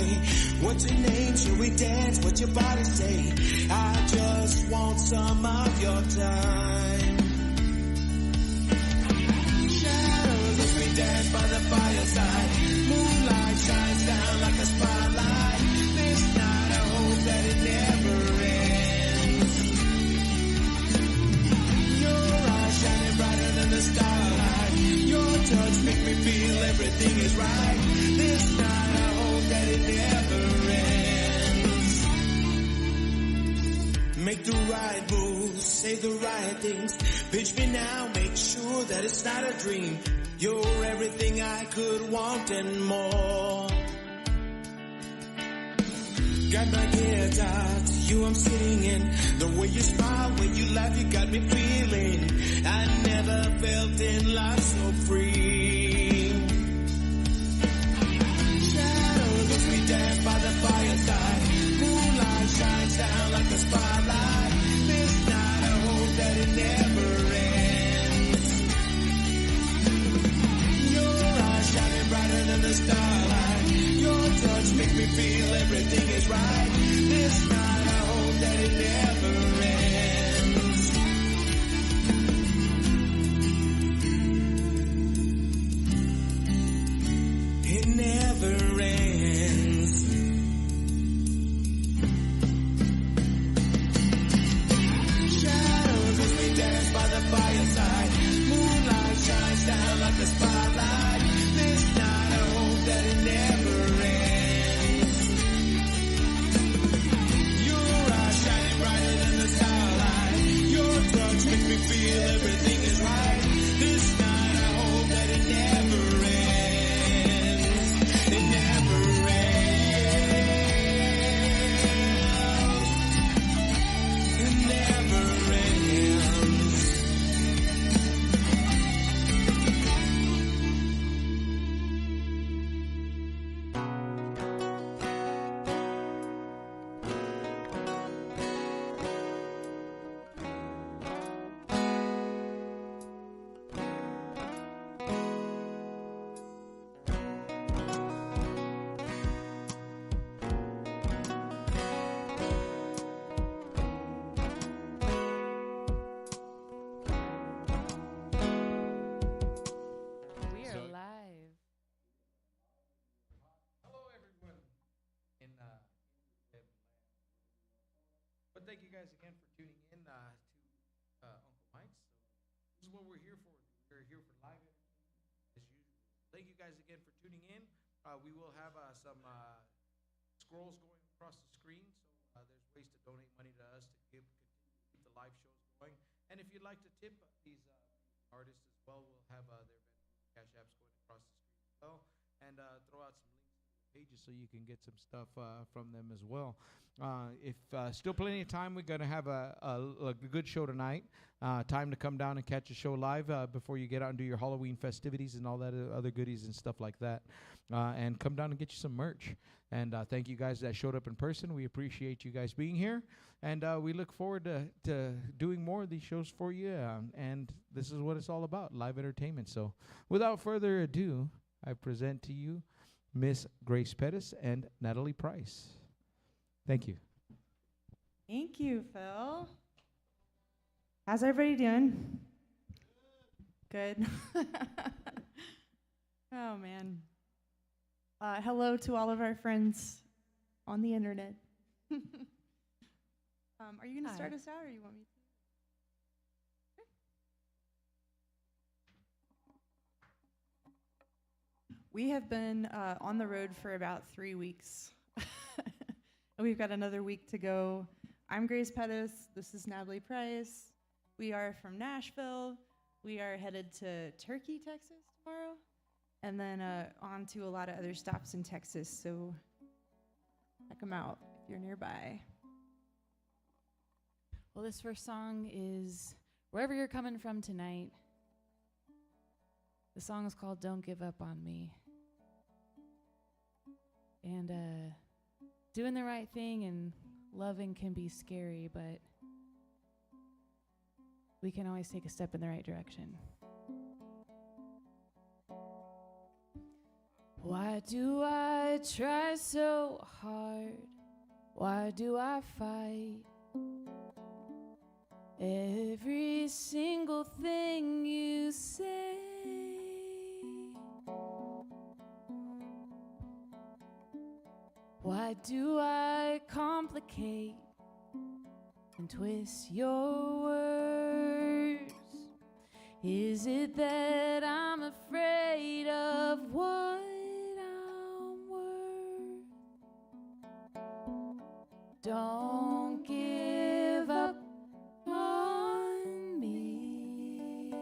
way. What's your name? Should we dance? What's your body say? I just want some of your time. Shadows as we dance by the fireside. Moonlight shines down like a spotlight. This night I hope that it never ends. Your eyes shining brighter than the starlight. Your touch make me feel everything is right. This night I hope that it never ends. Make the right moves, say the right things. Pitch me now, make sure that it's not a dream. You're everything I could want and more. Got my guitar, to you I'm singing. The way you smile, when you laugh, you got me feeling. I never felt in life so free. Shadows as we dance by the fireside. Moonlight shines down like a spotlight. This night I hope that it never ends. Your eyes shining brighter than the starlight. Your touch makes me feel everything is right. This night I hope that it never ends. It never ends. Shadows as we dance by the fireside. Moonlight shines down like a spotlight. This night I hope that it never ends. Your eyes shining brighter than the starlight. Your touch makes me feel everything is right. This night I hope that it never ends. It never ends. It never ends. We are live. Hello, everyone. But thank you guys again for tuning in to Uncle Mike's. So this is what we're here for. We're here for live entertainment as usual. Thank you guys again for tuning in. We will have some scrolls going across the screen, so there's ways to donate money to us to continue to keep the live shows going. And if you'd like to tip these artists as well, we'll have their cash apps going across the screen as well, and throw out some links to the pages so you can get some stuff from them as well. If still plenty of time, we're going to have a good show tonight. Time to come down and catch a show live before you get out and do your Halloween festivities and all that other goodies and stuff like that. And come down and get you some merch. And thank you guys that showed up in person. We appreciate you guys being here. And we look forward to doing more of these shows for you. And this is what it's all about, live entertainment. So without further ado, I present to you Miss Grace Pettis and Natalie Price. Thank you. Thank you, Phil. How's everybody doing? Good. Oh, man. Hello to all of our friends on the internet. Are you going to start us out, or you want me to? We have been on the road for about 3 weeks. And we've got another week to go. I'm Grace Pettis. This is Natalie Price. We are from Nashville. We are headed to Turkey, Texas tomorrow. And then on to a lot of other stops in Texas. So check them out if you're nearby. Well, this first song is Wherever You're Coming From Tonight. The song is called Don't Give Up on Me. And doing the right thing and loving can be scary, but we can always take a step in the right direction. Why do I try so hard? Why do I fight? Every single thing you say. Why do I complicate and twist your words? Is it that I'm afraid of what I'm worth? Don't give up on me.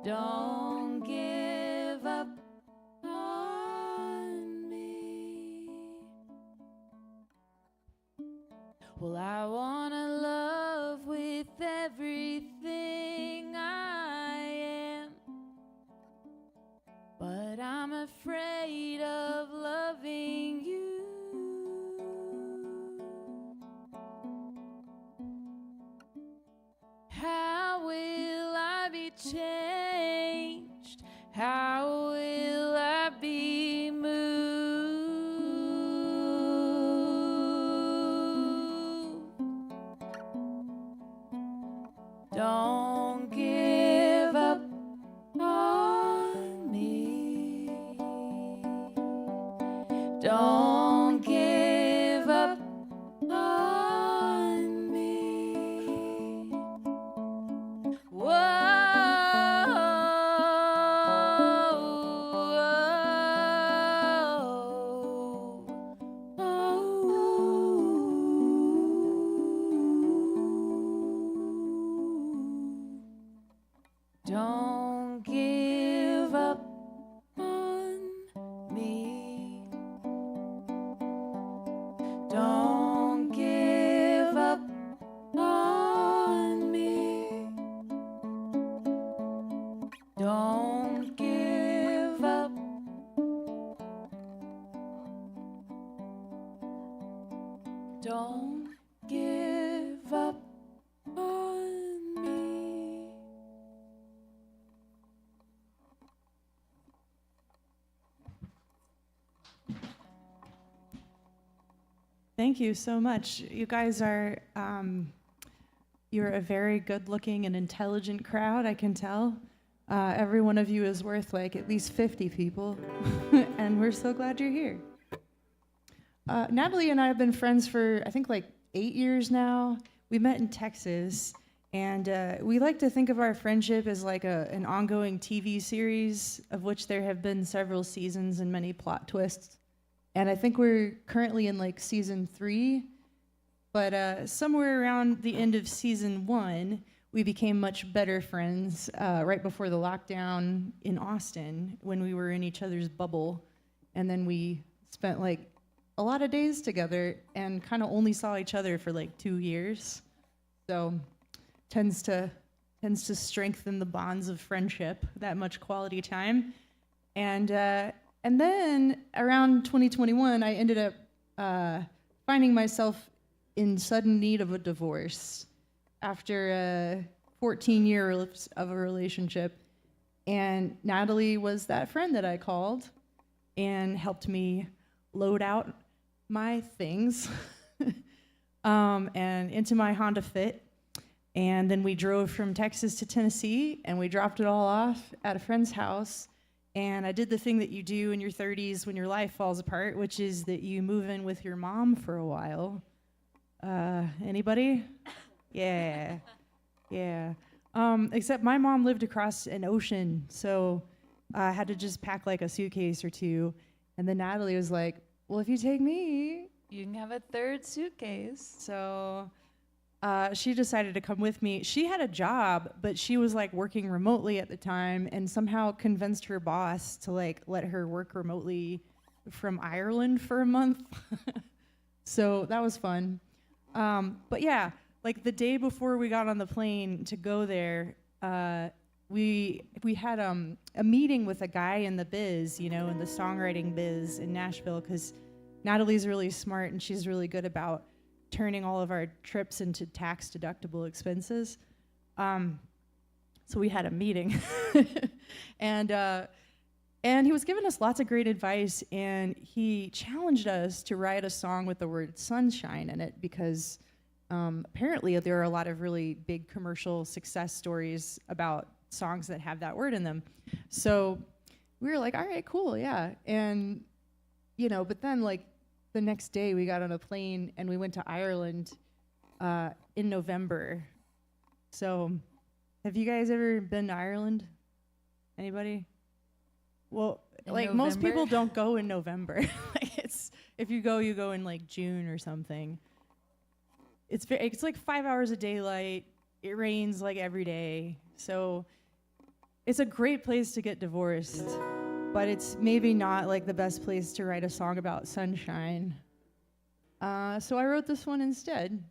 Don't give up on me. Well, I wanna love with everything I am, but I'm afraid of loving you. How will I be changed? How will I be moved? Don't give up on me. Don't give up on me. Whoa. Don't give up on me. Don't give up on me. Don't give up. Don't give up on me. Thank you so much. You guys are, you're a very good-looking and intelligent crowd, I can tell. Every one of you is worth like at least 50 people, and we're so glad you're here. Natalie and I have been friends for, I think, like 8 years now. We met in Texas, and we like to think of our friendship as like an ongoing TV series, of which there have been several seasons and many plot twists. And I think we're currently in like season 3, but somewhere around the end of season 1, we became much better friends right before the lockdown in Austin when we were in each other's bubble. And then we spent like a lot of days together and kind of only saw each other for like 2 years. So tends to strengthen the bonds of friendship, that much quality time. And then around 2021, I ended up finding myself in sudden need of a divorce after 14 years of a relationship. And Natalie was that friend that I called and helped me load out my things and into my Honda Fit. And then we drove from Texas to Tennessee, and we dropped it all off at a friend's house. And I did the thing that you do in your 30s when your life falls apart, which is that you move in with your mom for a while. Anybody? Yeah. Yeah. Except my mom lived across an ocean, so I had to just pack like a suitcase or two. And then Natalie was like, well, if you take me, You can have a third suitcase. so she decided to come with me. She had a job, but she was like working remotely at the time and somehow convinced her boss to like let her work remotely from Ireland for a month. So that was fun. But yeah, like the day before we got on the plane to go there, we had a meeting with a guy in the biz, you know, in the songwriting biz in Nashville, because Natalie's really smart and she's really good about turning all of our trips into tax-deductible expenses. So we had a meeting, and And he was giving us lots of great advice, and he challenged us to write a song with the word sunshine in it because apparently there are a lot of really big commercial success stories about songs that have that word in them. So we were like, all right, cool, yeah. And, but then like the next day we got on a plane and we went to Ireland in November. So have you guys ever been to Ireland? Anybody? Well, In like most November? people don't go in November. Like if you go in like June or something. It's like 5 hours of daylight. It rains like every day. So it's a great place to get divorced, but it's maybe not like the best place to write a song about sunshine. So I wrote this one instead,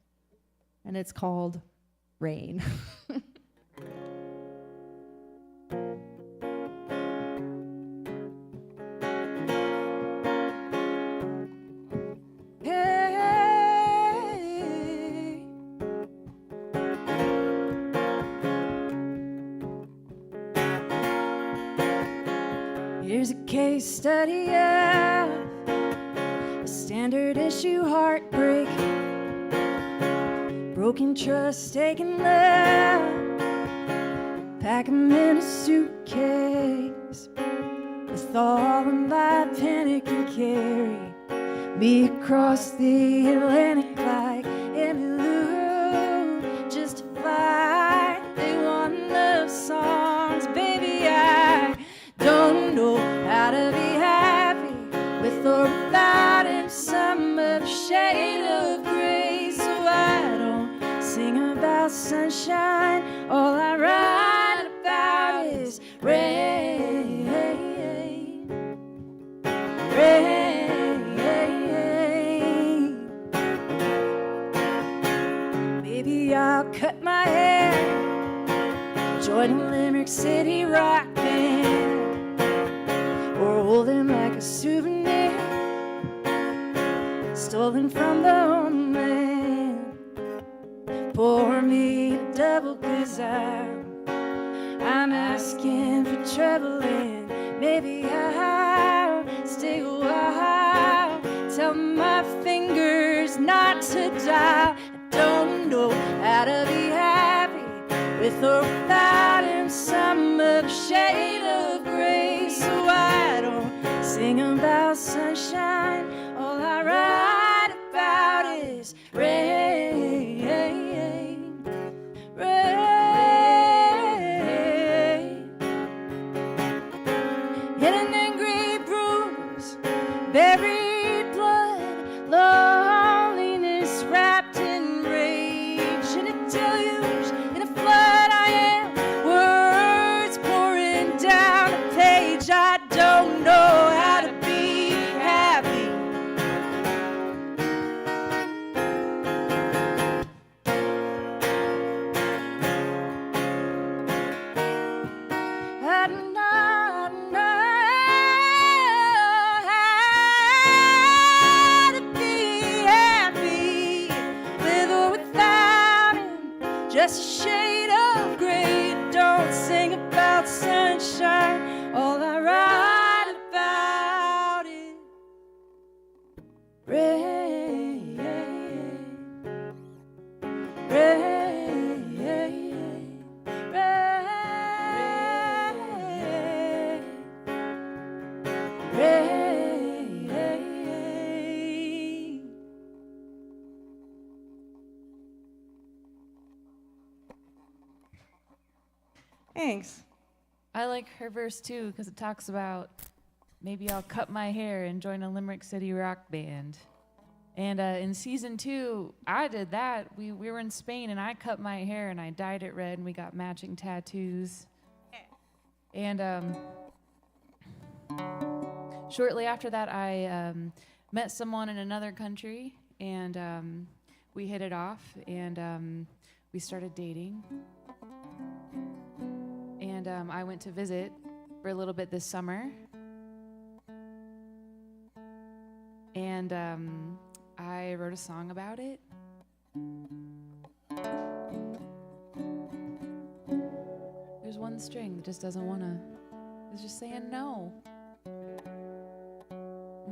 and it's called Rain. Here's a case study of a standard issue heartbreak, broken trust, taken love, pack 'em in a suitcase with all of my panic and carry me across the Atlantic like Emmylou, just to fly. They want love songs, baby. I don't know how to be happy with or without him. Some other shade of gray, so I don't sing about sunshine. All I write about is rain, rain. Maybe I'll cut my hair, join a Limerick City rock band, or hold him like a souvenir stolen from the homeland. Pour me a double, 'cause I'm asking for trouble, and maybe I'll stay a while. Tell my fingers not to dial. I don't know how to be happy with or without him. Some other shade of gray, so I don't sing about sunshine. All I write about is rain, rain. In an angry bruise, buried blood, loneliness wrapped in rage, in a deluge, in a flood I am, words pouring down a page. I don't know how to be happy. I don't know how to be happy with or without him. Just a shade of gray. Don't sing about sunshine. All I write about is rain, rain, rain, rain. Thanks. I like her verse too because it talks about maybe I'll cut my hair and join a Limerick City rock band. And in season 2, I did that. We were in Spain and I cut my hair and I dyed it red and we got matching tattoos. And shortly after that, I met someone in another country and we hit it off and we started dating. And I went to visit for a little bit this summer. And I wrote a song about it. There's one string that just doesn't want to, it's just saying no.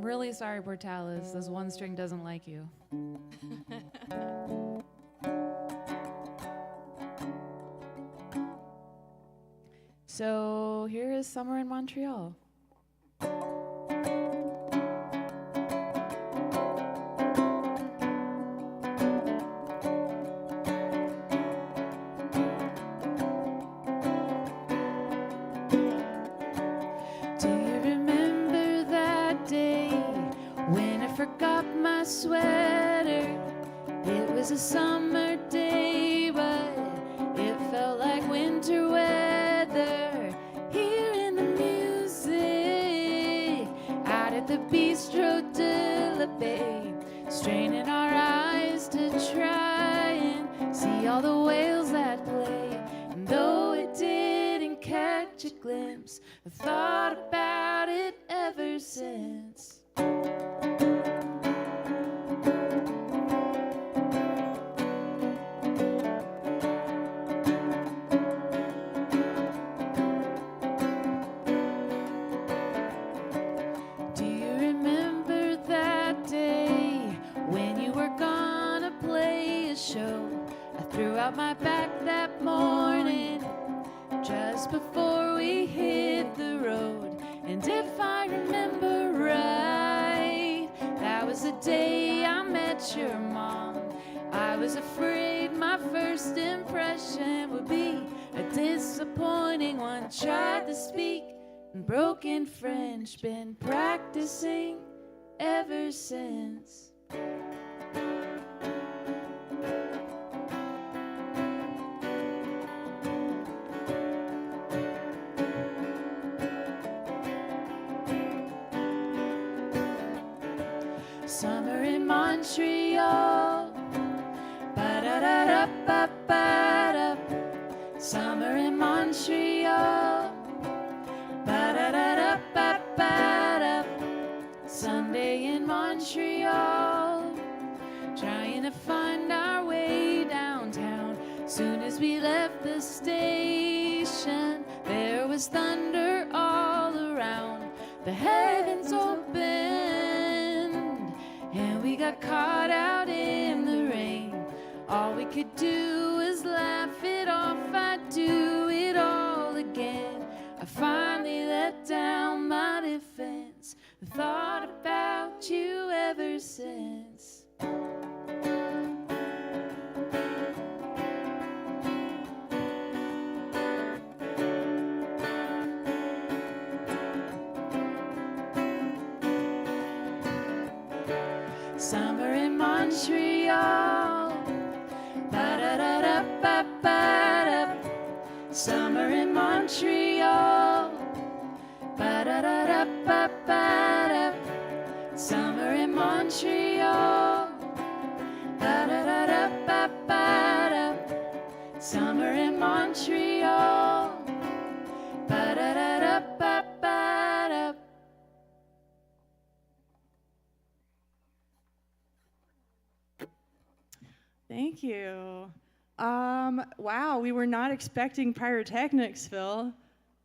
really sorry, Portalis. This one string doesn't like you. So here is Summer in Montreal. Sweater. It was a summer day, but it felt like winter weather. Hearing the music out at the Bistro de la Bay, straining our eyes to try and see all the whales that play. And though it didn't catch a glimpse, I thought about it ever since. Out my back that morning, just before we hit the road. And if I remember right, that was the day I met your mom. I was afraid my first impression would be a disappointing one. Tried to speak in broken French, been practicing ever since. Summer in Montreal, ba-da-da-da-ba-ba-da. Summer in Montreal, ba-da-da-da-ba-ba-da. Sunday in Montreal, trying to find our way downtown. Soon as we left the station, there was thunder all around. The heavens opened, and we got caught out in the rain. All we could do was laugh it off. I'd do it all again. I finally let down my defense, thought about you ever since. Summer in Montreal, ba-da-da-da-ba-ba-da. Summer in Montreal, ba-da-da-da-ba-ba-da. Summer in Montreal, ba-da-da-da-ba-ba-da. Summer in Montreal, ba-da-da-da-ba-ba-da. Thank you. Wow, we were not expecting pyrotechnics, Phil. It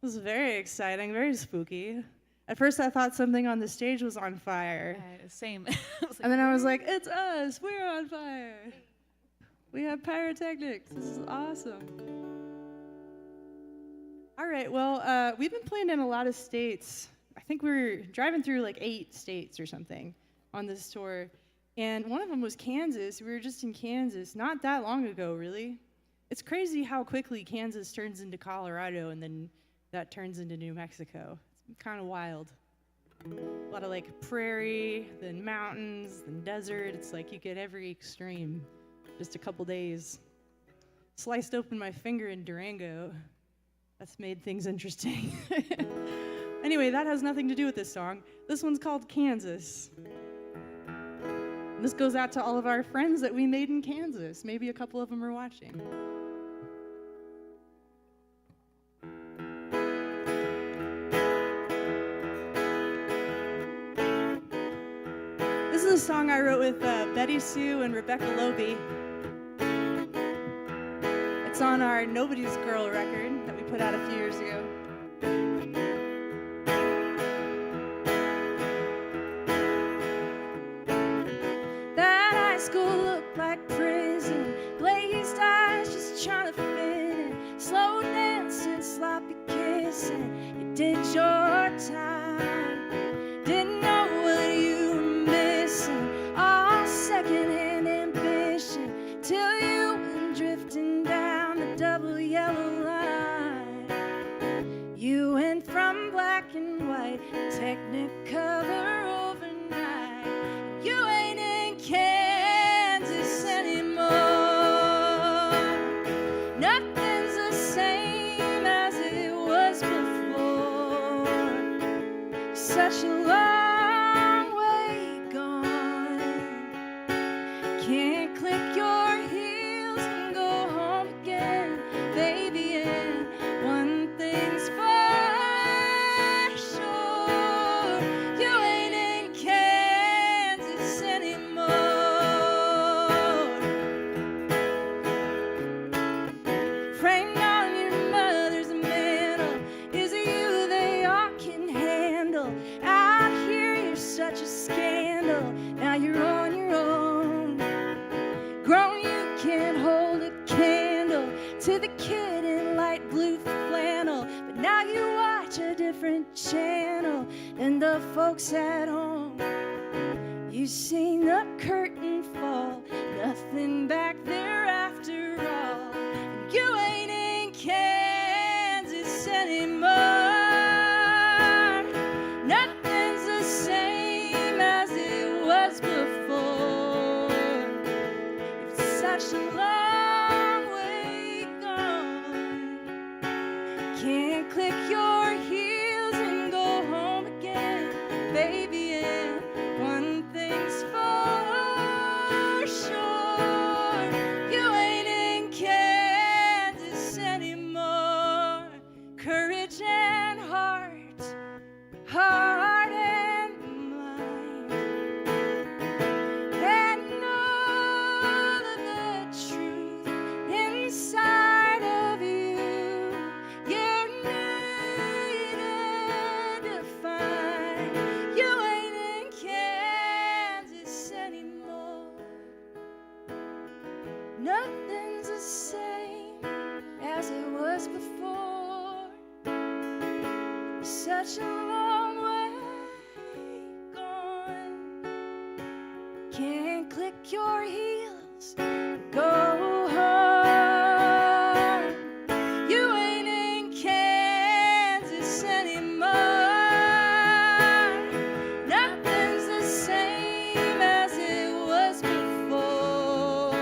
was very exciting, very spooky. At first I thought something on the stage was on fire. Same. And then I was like, it's us, we're on fire. We have pyrotechnics, this is awesome. All right, well, we've been playing in a lot of states. I think we were driving through like 8 states or something on this tour. And one of them was Kansas. We were just in Kansas not that long ago, really. It's crazy how quickly Kansas turns into Colorado and then that turns into New Mexico. It's kind of wild. A lot of like prairie, then mountains, then desert. It's like you get every extreme. Just a couple days. Sliced open my finger in Durango. That's made things interesting. Anyway, that has nothing to do with this song. This one's called Kansas. This goes out to all of our friends that we made in Kansas. Maybe a couple of them are watching. This is a song I wrote with Betty Sue and Rebecca Loby. It's on our Nobody's Girl record that we put out a few years ago. innocent. You did your time. Didn't know what you were missing. All secondhand ambition till you went drifting down the double yellow line. You went from black and white, Technicolor overnight. You ain't in Kansas anymore. Nothing's the same as it was before. Such a long way gone. Can't click your heels and go home again, baby. And one thing's for sure, you ain't in Kansas anymore. Framed on your mother's mantle is a you they all can handle. Out here you're such a scandal. Now you're on your own. Grown, you can't hold a candle to the kid in light blue flannel. But now you watch a different channel than the folks at home. You've seen the curtain fall, nothing back there after all. And you ain't in Kansas anymore. Nothing's the same as it was before. It's such a long way gone. Can't click your heels and go home again, baby. And one thing's for sure, you ain't in Kansas anymore. Courage and heart, heart and mind, and all of the truth inside of you. You're needed to find. You ain't in Kansas anymore. Nothing's the same as it was before. Such a long way gone. Can't click your heels, go home. You ain't in Kansas anymore. Nothing's the same as it was before.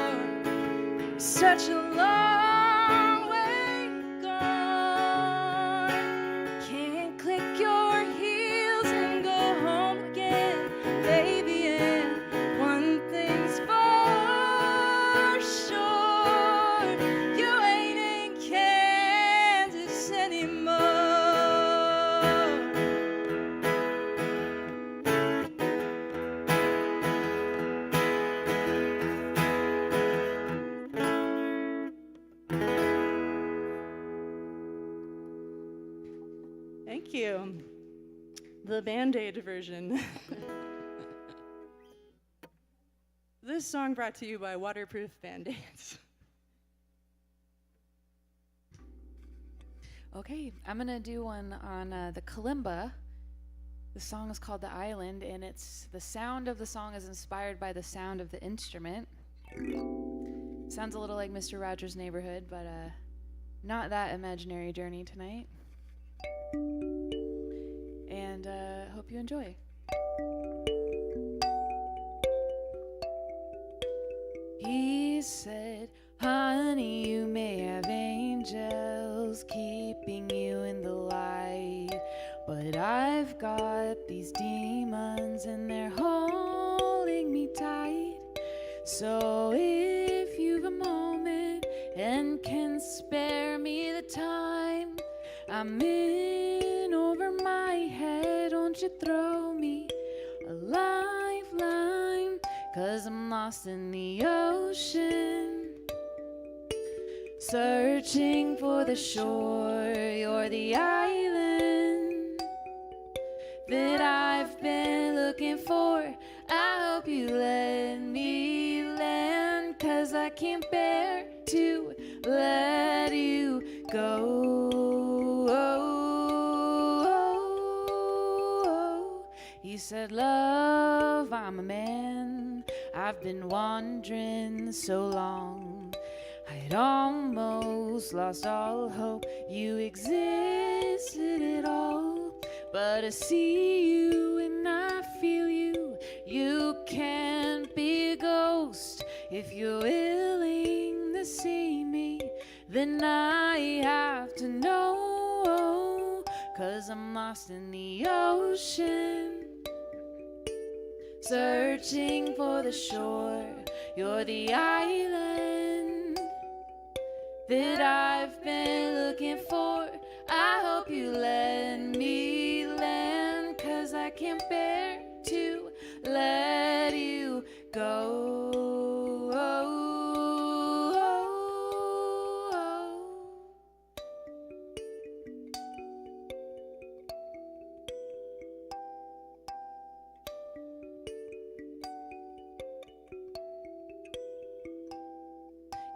Such a long way gone. Can't click your heels and go home again, baby. And one thing's for sure, you ain't in Kansas anymore. Thank you. The Band-Aid version. This song brought to you by Waterproof Band-Aids. Okay, I'm gonna do one on the kalimba. The song is called "The Island," and the sound of the song is inspired by the sound of the instrument. Sounds a little like Mr. Rogers' Neighborhood, but not that imaginary journey tonight. And hope you enjoy. He said, honey, you may have angels keeping you in the light, but I've got these demons and they're holding me tight. So if you've a moment and can spare me the time, I'm in over my head. Won't you throw me a lifeline? 'Cause I'm lost in the ocean, searching for the shore. You're the island that I've been looking for. I hope you let me land, 'cause I can't bear to let you go. He said, love, I'm a man. I've been wandering so long. I had almost lost all hope you existed at all. But I see you and I feel you. You can't be a ghost. If you're willing to see me, then I have to know. 'Cause I'm lost in the ocean, searching for the shore. You're the island that I've been looking for. I hope you let me land, 'cause I can't bear to let you go.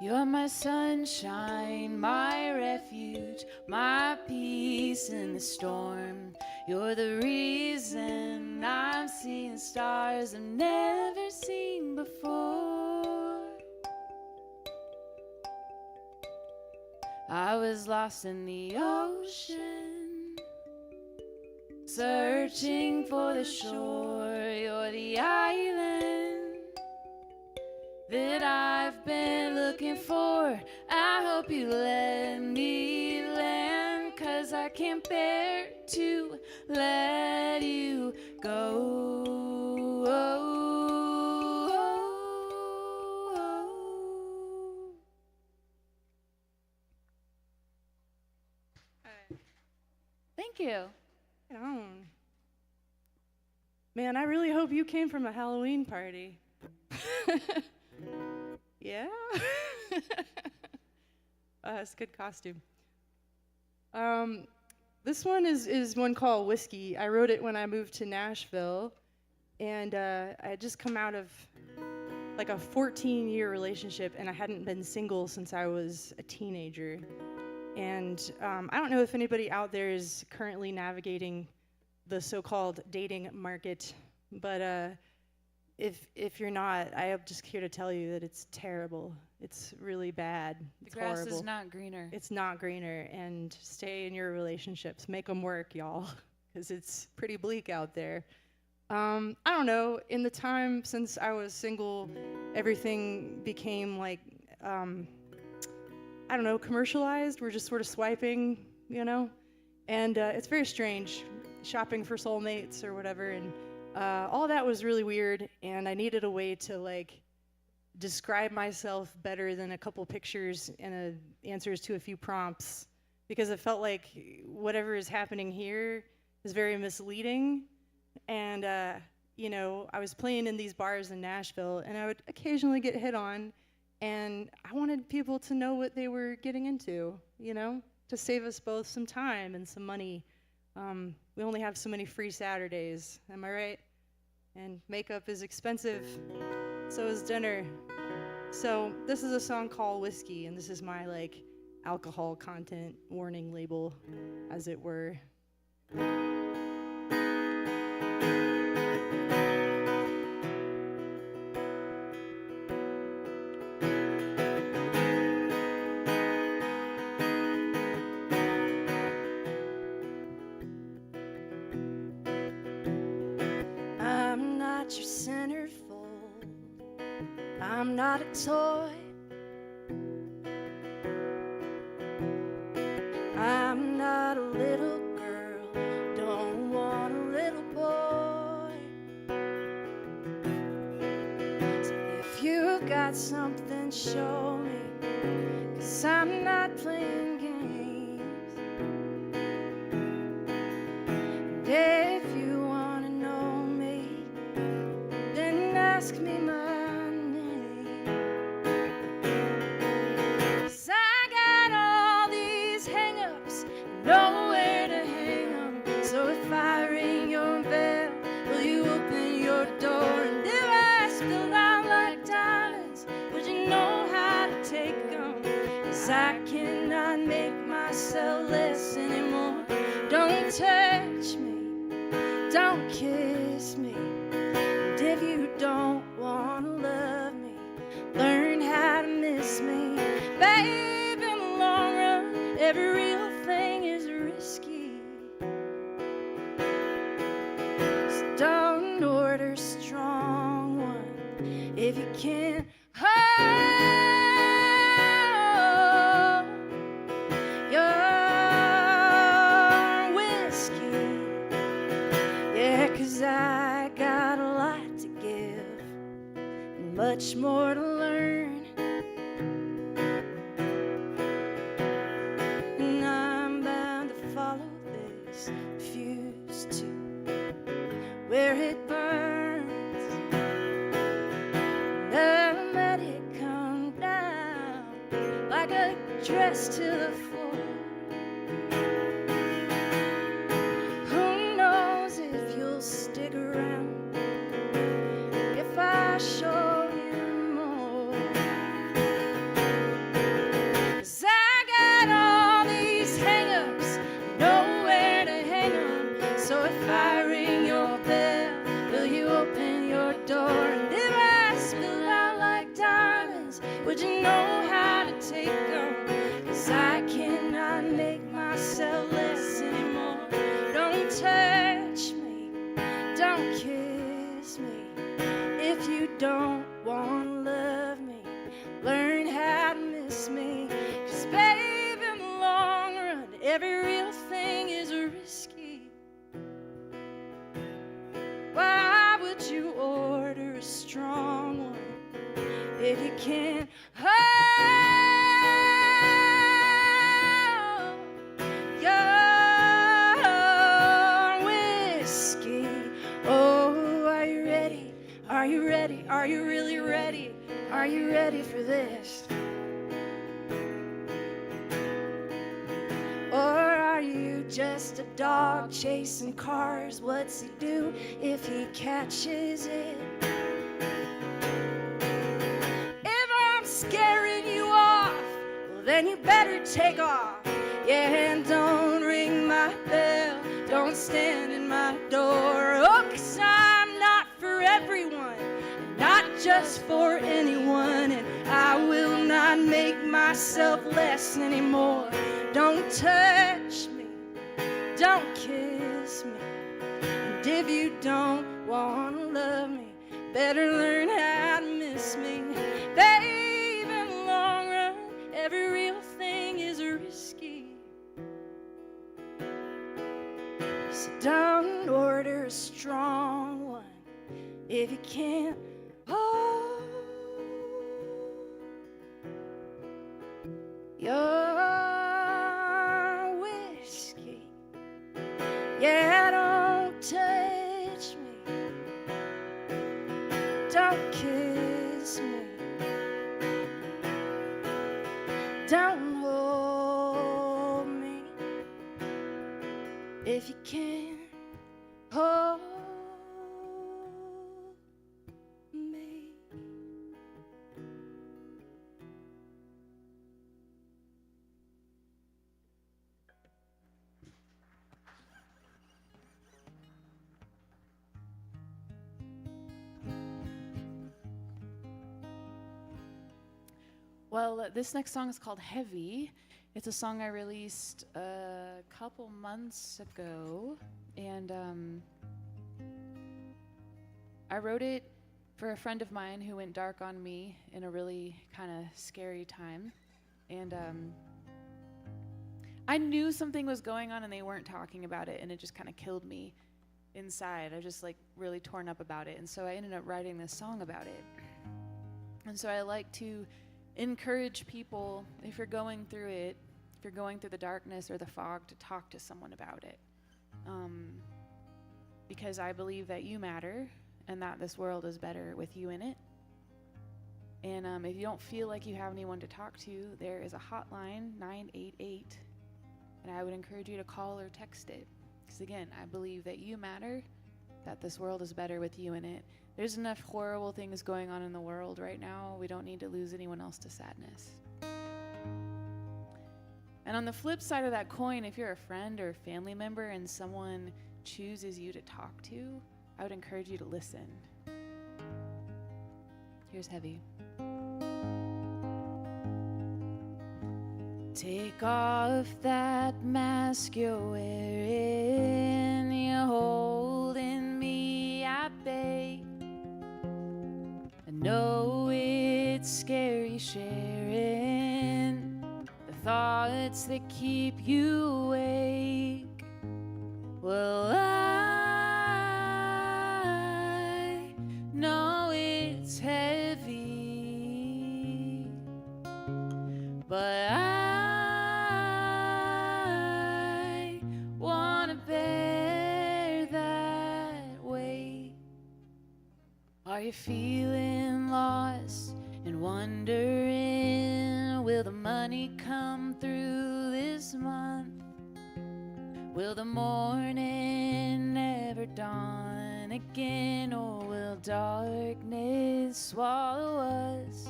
You're my sunshine, my refuge, my peace in the storm. You're the reason I'm seeing stars I've never seen before. I was lost in the ocean, searching for the shore. You're the island that I've been looking for. I hope you let me land, 'cause I can't bear to let you go. Thank you. Right on. Man, I really hope you came from a Halloween party. Yeah? It's a good costume. This one is one called Whiskey. I wrote it when I moved to Nashville, and I had just come out of like a 14-year relationship, and I hadn't been single since I was a teenager. And I don't know if anybody out there is currently navigating the so-called dating market, but if you're not, I am just here to tell you that it's terrible. It's really bad. It's The grass horrible. is not greener. It's not greener, and stay in your relationships. Make them work, y'all, because it's pretty bleak out there. I don't know. In the time since I was single, everything became like, I don't know, commercialized. We're just sort of swiping, you know? And it's very strange, shopping for soulmates or whatever. And all that was really weird, and I needed a way to like describe myself better than a couple pictures and answers to a few prompts, because it felt like whatever is happening here is very misleading. And you know, I was playing in these bars in Nashville, and I would occasionally get hit on, and I wanted people to know what they were getting into, you know, to save us both some time and some money. We only have so many free Saturdays, am I right? And makeup is expensive, so is dinner. So this is a song called Whiskey, and this is my like alcohol content warning label, as it were. Your centerfold, I'm not a toy. I'm not a little girl, don't want a little boy. So if you've got something, show me, 'cause I'm not playing games. And if you wanna know me, then ask me my name. 'Cause I got all these hang-ups, nowhere to hang 'em. So if I ring your bell, will you open your door? And if I spill out like diamonds, would you know how to take 'em? 'Cause I cannot make myself less anymore. Don't touch me, don't kiss me. babe, in the long run, every real thing is risky. So don't order strong one if you can't hold your whiskey. Yeah, 'cause I got a lot to give and much more to learn. And I'm bound to follow this fuse to where it burns. Never let it come down like a dress to the floor. Who knows if you'll stick around if I show you more? 'Cause I got all these hang-ups, nowhere to hang 'em. So if I ring your bell, will you open your door? And if I spill out like diamonds, would you know how to take 'em? 'Cause I cannot make myself less anymore. Don't touch me, don't kiss me. If you don't wanna love me, learn how to miss me. 'Cause babe, in the long run, every real thing is risky. Why would you order a strong one if you can't hold your whiskey? Oh, are you ready? Are you ready? Are you really ready? Are you ready for this? Or are you just a dog chasing cars? What's he do if he catches it? If I'm scaring you off, well then you better take off. Yeah, and don't ring my bell, don't stand in my door. Oh, 'cause I'm not for everyone, not just for anyone. And I will not make myself less anymore. Don't touch me, don't kiss me. And if you don't wanna love me, better learn how to miss me. Babe, in the long run, every real thing is risky. So don't order a strong one if you can't hold your whiskey. Yeah, don't touch me, don't kiss me, don't hold me if you can't hold me. Well, this next song is called Heavy. It's a song I released a couple months ago, and I wrote it for a friend of mine who went dark on me in a really kind of scary time. And I knew something was going on and they weren't talking about it, and it just kind of killed me inside. I was just like really torn up about it. And so I ended up writing this song about it. And so I like to encourage people, if you're going through it, if you're going through the darkness or the fog, to talk to someone about it. Because I believe that you matter and that this world is better with you in it. And if you don't feel like you have anyone to talk to, there is a hotline, 988, and I would encourage you to call or text it. Because again, I believe that you matter, that this world is better with you in it. There's enough horrible things going on in the world right now. We don't need to lose anyone else to sadness. And on the flip side of that coin, if you're a friend or a family member and someone chooses you to talk to, I would encourage you to listen. Here's Heavy. Take off that mask you're wearing. You're holding me at bay. I know it's scary sharing the thoughts that keep you awake. Well, I know it's heavy, but I wanna bear that weight. Are you feeling lost and wondering, will the money come through this month? Will the morning never dawn again, or will darkness swallow us?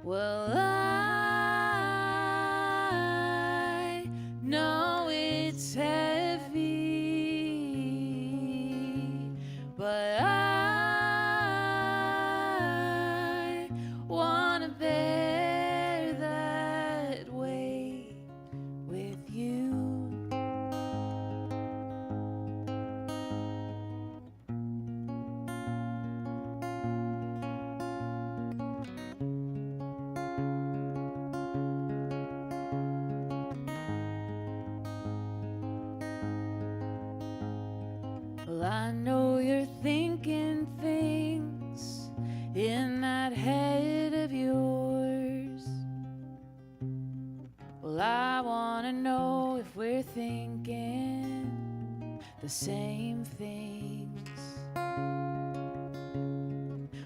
Well, I know it's heavy, but I wanna bear that weight with you. Well, I know you're thinking things in that head of yours. Well, I wanna know if we're thinking the same things.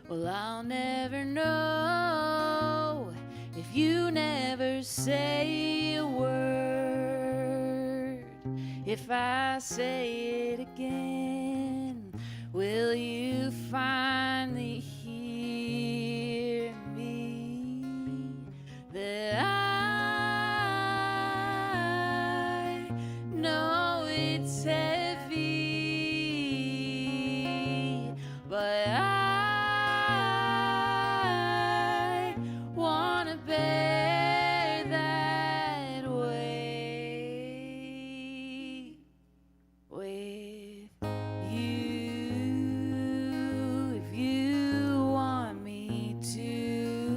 Well, I'll never know if you never say a word. If I say it again, will you finally hear me? That I know it's heavy, but I wanna bear that weight with you, if you want me to,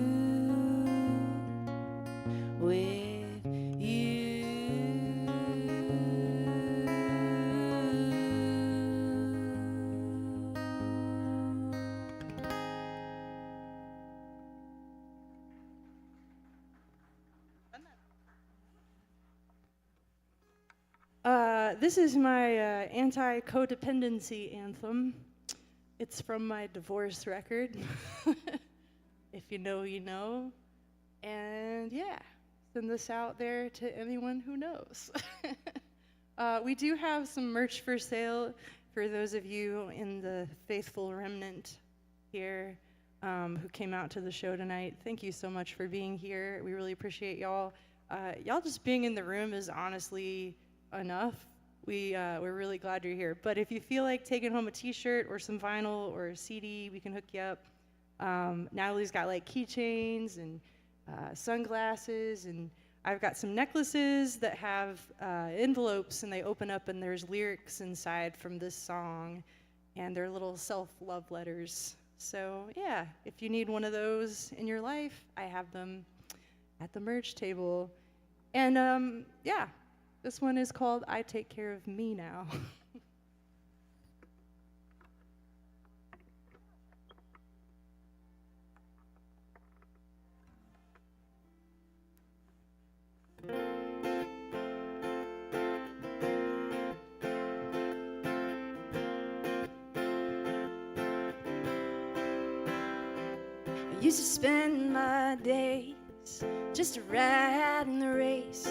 with you. This is my anti-codependency anthem. It's from my divorce record. If you know, you know. And yeah, send this out there to anyone who knows. We do have some merch for sale for those of you in the faithful remnant here who came out to the show tonight. Thank you so much for being here. We really appreciate y'all. Y'all just being in the room is honestly enough. We're really glad you're here. But if you feel like taking home a t-shirt or some vinyl or a CD, we can hook you up. Natalie's got like keychains and sunglasses, and I've got some necklaces that have envelopes, and they open up and there's lyrics inside from this song, and they're little self-love letters. So yeah, if you need one of those in your life, I have them at the merch table. And yeah, this one is called I Take Care of Me Now. I used to spend my days just a rat in the race,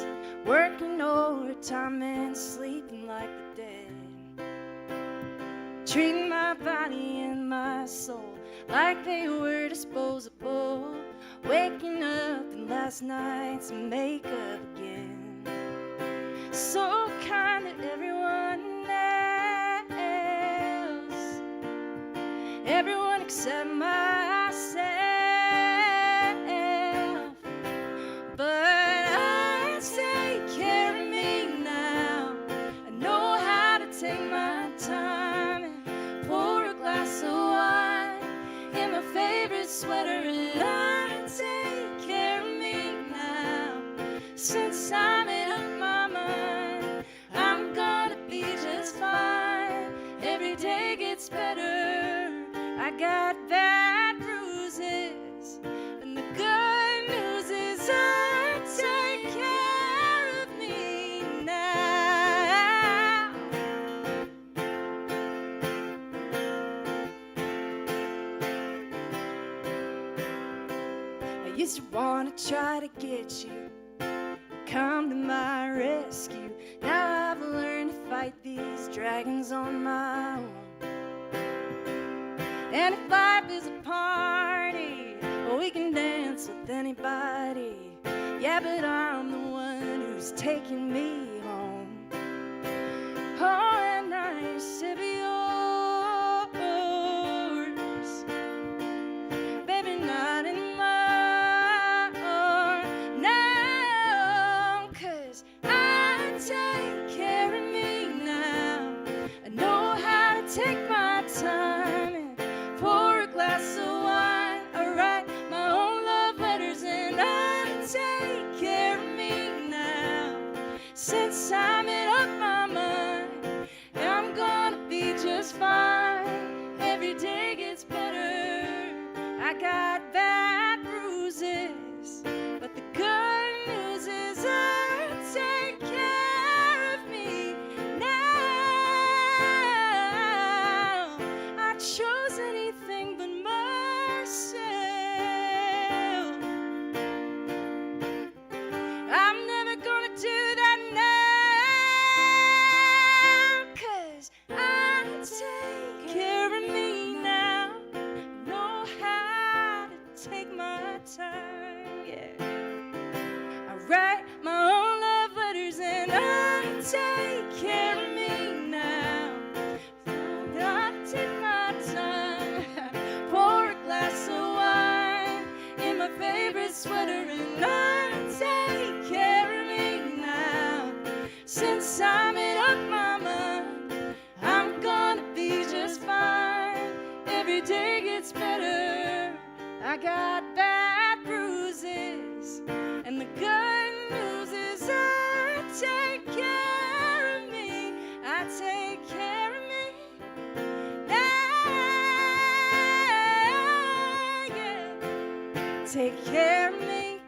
working overtime and sleeping like the dead, treating my body and my soul like they were disposable, waking up in last night's makeup again, so kind to everyone else, everyone except myself. But Since I made up my mind, I'm gonna be just fine. Every day gets better. I got bad bruises, and the good news is I take care of me now. I used to wanna try to get you, come to my rescue. Now I've learned to fight these dragons on my own. And if life is a party, we can dance with anybody. Yeah, but I'm the one who's taking me home. Oh, and I used to be yours, baby, not anymore. No, 'cause I take care of me now. I know how to take my time and pour a glass of wine. I write my own love letters and I take care of me now. Since I made up my mind, I'm gonna be just fine. Every day gets better. I got bad bruises, but the good news is I take care of me now. I chose anything but myself. I'm never gonna do that now, 'cause I take care of me now. I know how to take my time, yeah. I write my own love letters and I take care of me now. I take my time, pour a glass of wine in my favorite sweater and I take care of me now. Since I made up my mind, I'm gonna be just fine. Every day gets better. I got bad bruises, and the good news is I take care of me. I take care of me now, yeah. Take care of me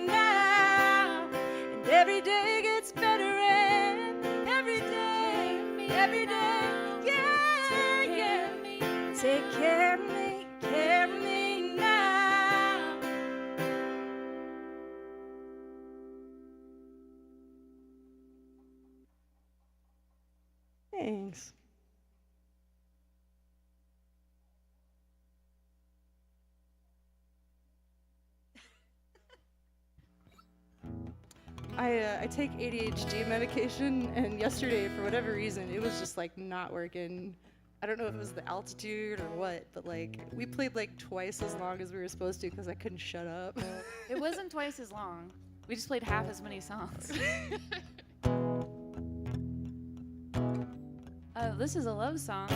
now. And every day gets better, and every day, yeah, yeah. Take care of me now. Thanks. I take ADHD medication, and yesterday, for whatever reason, it was just like not working. I don't know if it was the altitude or what, but like we played like twice as long as we were supposed to because I couldn't shut up. It wasn't twice as long. We just played half as many songs. This is a love song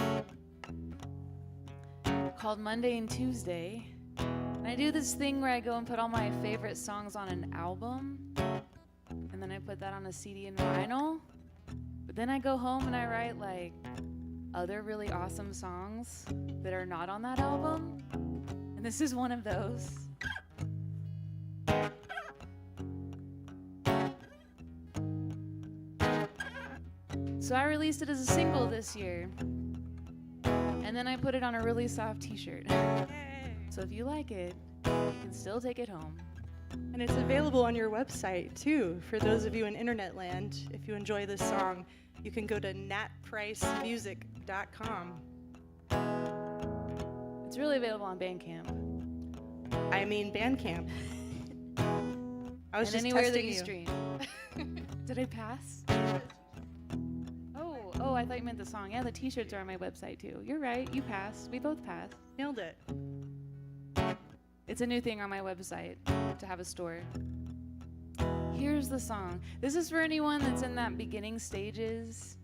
called Monday and Tuesday. And I do this thing where I go and put all my favorite songs on an album, and then I put that on a CD and vinyl. But then I go home and I write like other really awesome songs that are not on that album. And this is one of those. So I released it as a single this year. And then I put it on a really soft t-shirt. So if you like it, you can still take it home. And it's available on your website too. For those of you in internet land, if you enjoy this song, you can go to natpricemusic.com. It's really available on Bandcamp. I mean Bandcamp. I was And just anywhere that testing you you. stream. Did I pass? Oh, I thought you meant the song. Yeah, the t-shirts are on my website too. You're right, you passed. We both passed. Nailed it. It's a new thing on my website to have a store. Here's the song. This is for anyone that's in that beginning stages.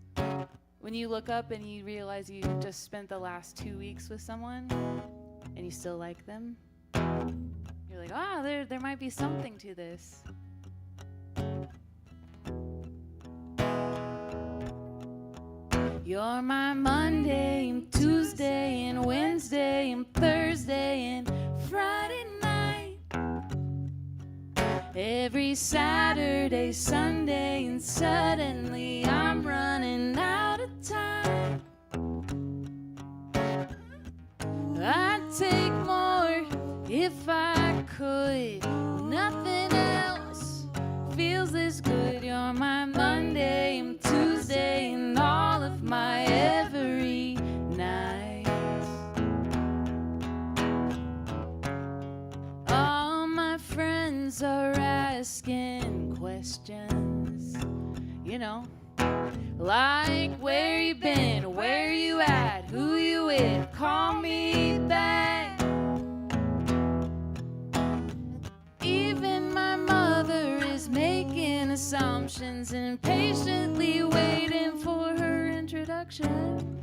When you look up and you realize you just spent the last 2 weeks with someone and you still like them. You're like, there might be something to this. You're my Monday and Tuesday and Wednesday and Thursday and Friday night. Every Saturday, Sunday, and suddenly I'm running out of time. I'd take more if I could. Nothing else feels this good. You're my Monday and Tuesday and all of my every night. All my friends are asking questions, you know, like where you been, where you at, who you with, call me back. Even my mother is making assumptions and patiently waiting for her introduction.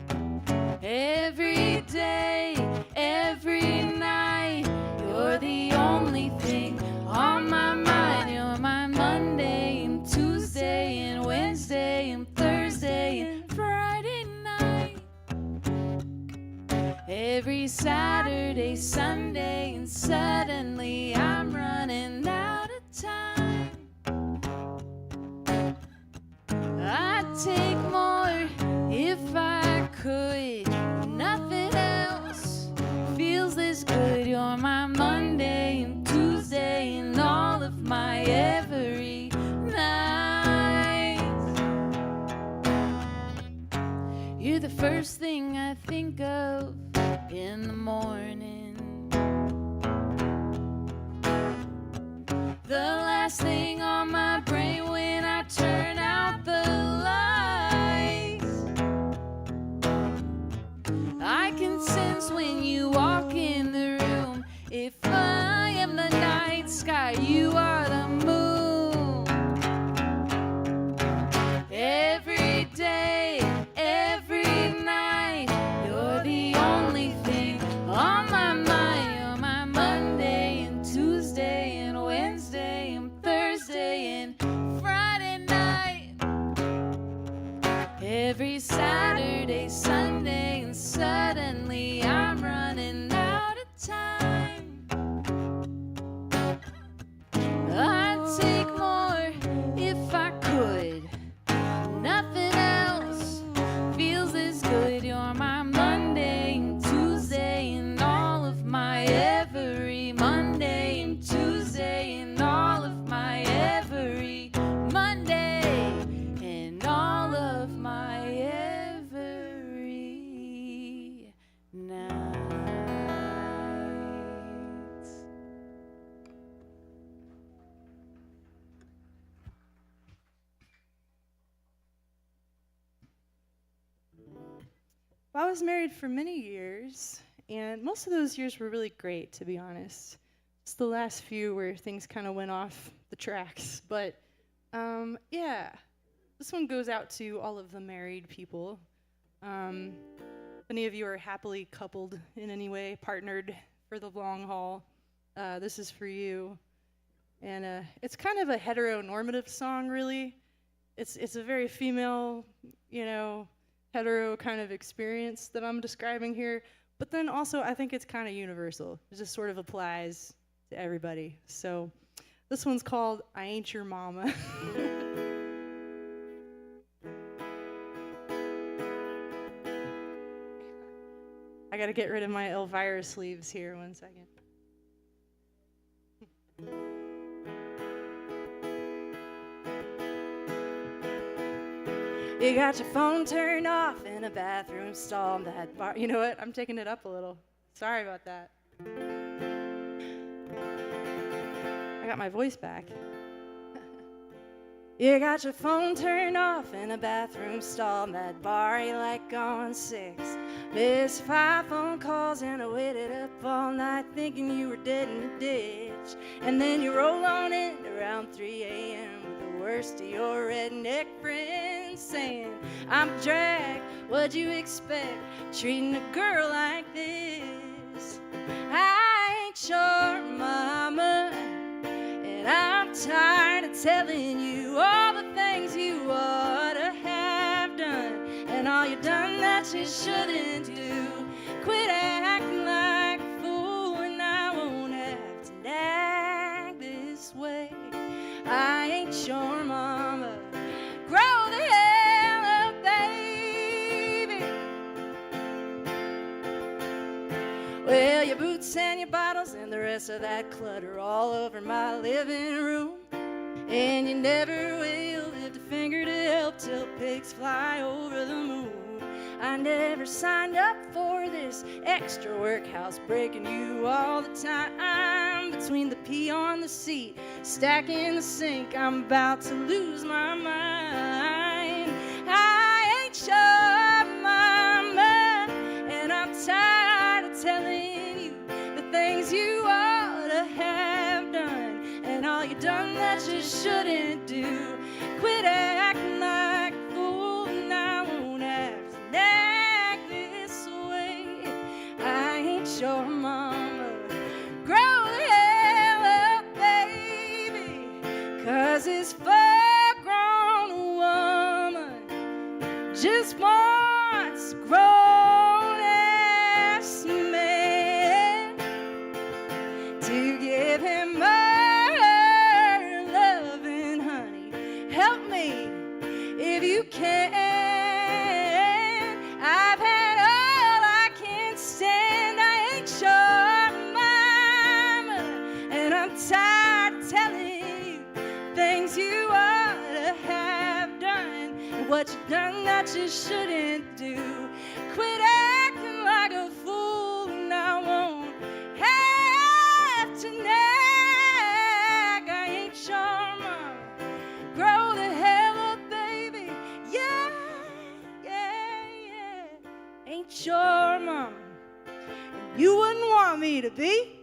Every day, every night, you're the only thing on my mind. You're my Monday and Tuesday and Wednesday and Thursday and Friday night. Every Saturday, Sunday, and suddenly I'm running out of time. I'd take more if I could. Nothing else feels this good. You're my Monday and Tuesday and all of my every night. You're the first thing I think of in the morning, the last thing on my brain when I turn out the lights. I can sense when you walk in the room. If I am the night sky, you are the moon. Every day, every night, you're the only thing on my mind. You're my Monday and Tuesday and Wednesday and Thursday and Friday night. Every Saturday, Sunday, and suddenly I'm running out of time. I'd take more if I could. Nothing else feels as good. You're my Monday and Tuesday and all of my every Monday and Tuesday and all of my every Monday and all of my every night. Well, I was married for many years, and most of those years were really great, to be honest. It's the last few where things kind of went off the tracks. But yeah, this one goes out to all of the married people. If any of you are happily coupled in any way, partnered for the long haul, this is for you. And it's kind of a heteronormative song, really. It's a very female, you know, hetero kind of experience that I'm describing here. But then also, I think it's kind of universal. It just sort of applies to everybody. So this one's called I Ain't Your Mama. I gotta get rid of my Elvira sleeves here, 1 second. You got your phone turned off in a bathroom stall in that bar. You know what? I'm taking it up a little. Sorry about that. I got my voice back. You got your phone turned off in a bathroom stall in that bar you like on 6. Missed 5 phone calls and I waited up all night thinking you were dead in the ditch. And then you roll on in around 3 a.m. with the worst of your redneck friends saying, I'm a drag, what'd you expect, treating a girl like this? I ain't your mama, and I'm tired of telling you all the things you ought to have done, and all you done that you shouldn't do. Quit acting like a fool, and I won't have to act this way. I ain't your mama. Grow the hell up, baby. Well, your boots and your bottles and the rest of that clutter all over my living room. And you never will lift a finger to help till pigs fly over the moon. I never signed up for this extra work, house breaking you all the time. Between the pee on the seat, stacking the sink, I'm about to lose my mind. I ain't your mama, and I'm tired of telling you the things you ought to have done, and all you done that you shouldn't do. Quit acting like a fool, and I won't have to act this way. I ain't your mama. Grow the hell up, baby, 'cause this full-grown woman just wants a grown-ass man to give him her loving, honey. Help me if you can. I've had all I can stand. I ain't your mama, and I'm tired of telling you things you ought to have done and what you done that you shouldn't do. Quit acting like a fool, and I won't have to nag. I ain't your mama. Grow the hell up, baby. Yeah, yeah, yeah. Ain't your mama. And you wouldn't want me to be.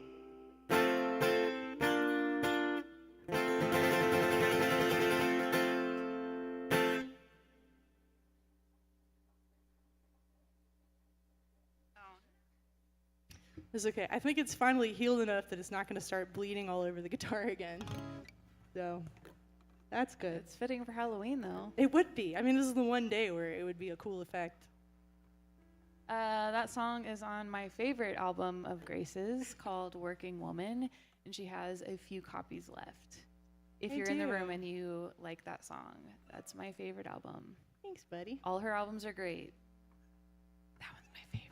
It's okay. I think it's finally healed enough that it's not going to start bleeding all over the guitar again. So, that's good. It's fitting for Halloween, though. It would be. I mean, this is the one day where it would be a cool effect. That song is on my favorite album of Grace's called Working Woman, and she has a few copies left. If I you're in the do. room and you like that song, that's my favorite album. Thanks, buddy. All her albums are great. That one's my favorite.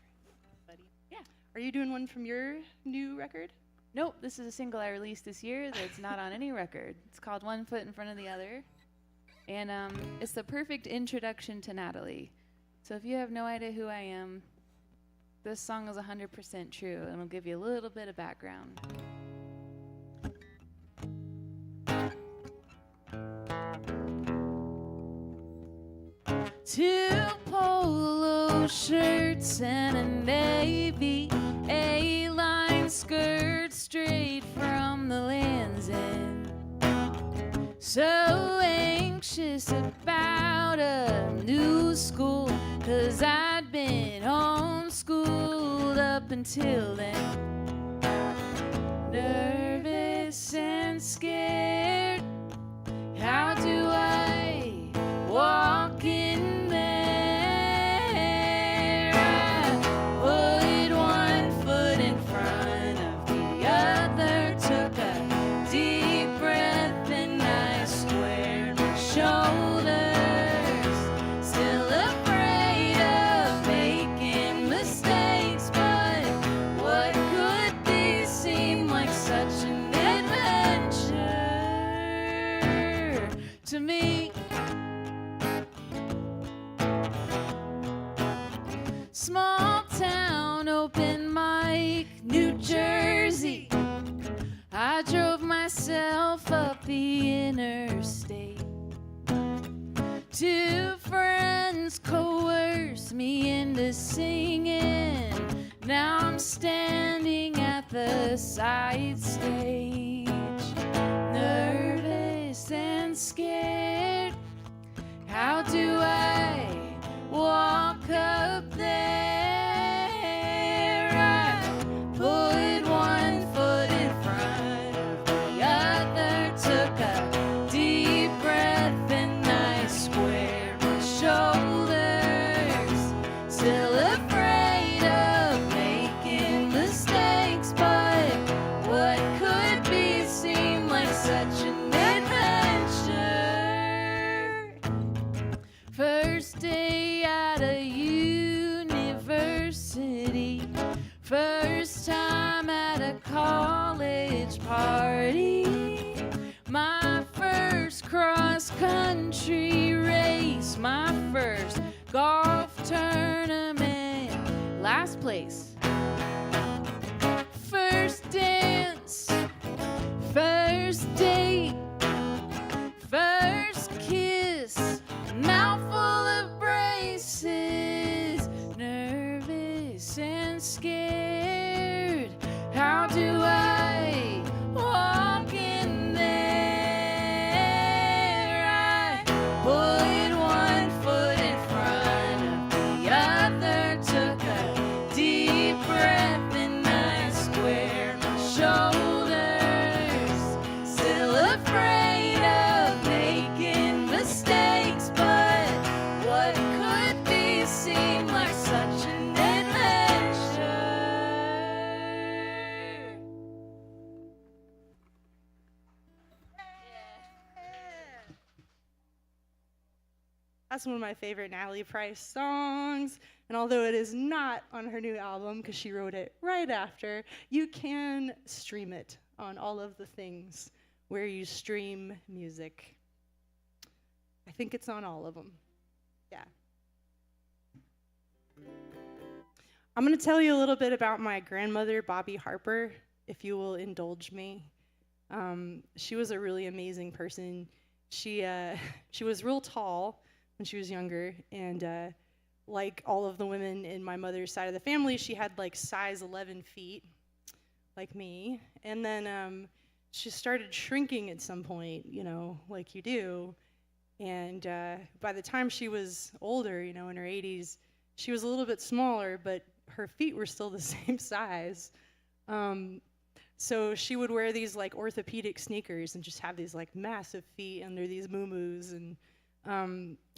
Buddy. Yeah. Are you doing one from your new record? Nope, this is a single I released this year that's not on any record. It's called One Foot in Front of the Other. And it's the perfect introduction to Natalie. So if you have no idea who I am, this song is 100% true, and it'll give you a little bit of background. Two polo shirts and a navy A-line skirt straight from the Land's End. So anxious about a new school, 'cause I'd been homeschooled up until then. Nervous and scared, how do I walk in there? I put one foot in front of the other, took a deep breath, and I squared my shoulders. Still afraid of making mistakes, but what could these seem like such an adventure to me? Small town, open mic, New Jersey. I drove myself up the interstate. Two friends coerced me into singing. Now I'm standing at the side stage, nervous and scared. How do I walk up there? I put one foot in front of the other, took a deep breath, and I squared my shoulders. Still day at a university, first time at a college party, my first cross-country race, my first golf tournament, last place. First dance, first date, first kiss, mouthful of braces, nervous and scared. How do I walk in there? I put one foot in front of the other, took a deep breath, and I squared my shoulders. Still afraid of making mistakes, but what could be seemed like such an adventure. That's one of my favorite Natalie Price songs. And although it is not on her new album, because she wrote it right after, you can stream it on all of the things where you stream music. I think it's on all of them. Yeah. I'm going to tell you a little bit about my grandmother, Bobby Harper, if you will indulge me. She was a really amazing person. She was real tall when she was younger, and like all of the women in my mother's side of the family, she had like size 11 feet, like me. And then she started shrinking at some point, you know, like you do. And by the time she was older, you know, in her 80s, she was a little bit smaller, but her feet were still the same size. So she would wear these like orthopedic sneakers and just have these like massive feet under these muumuus and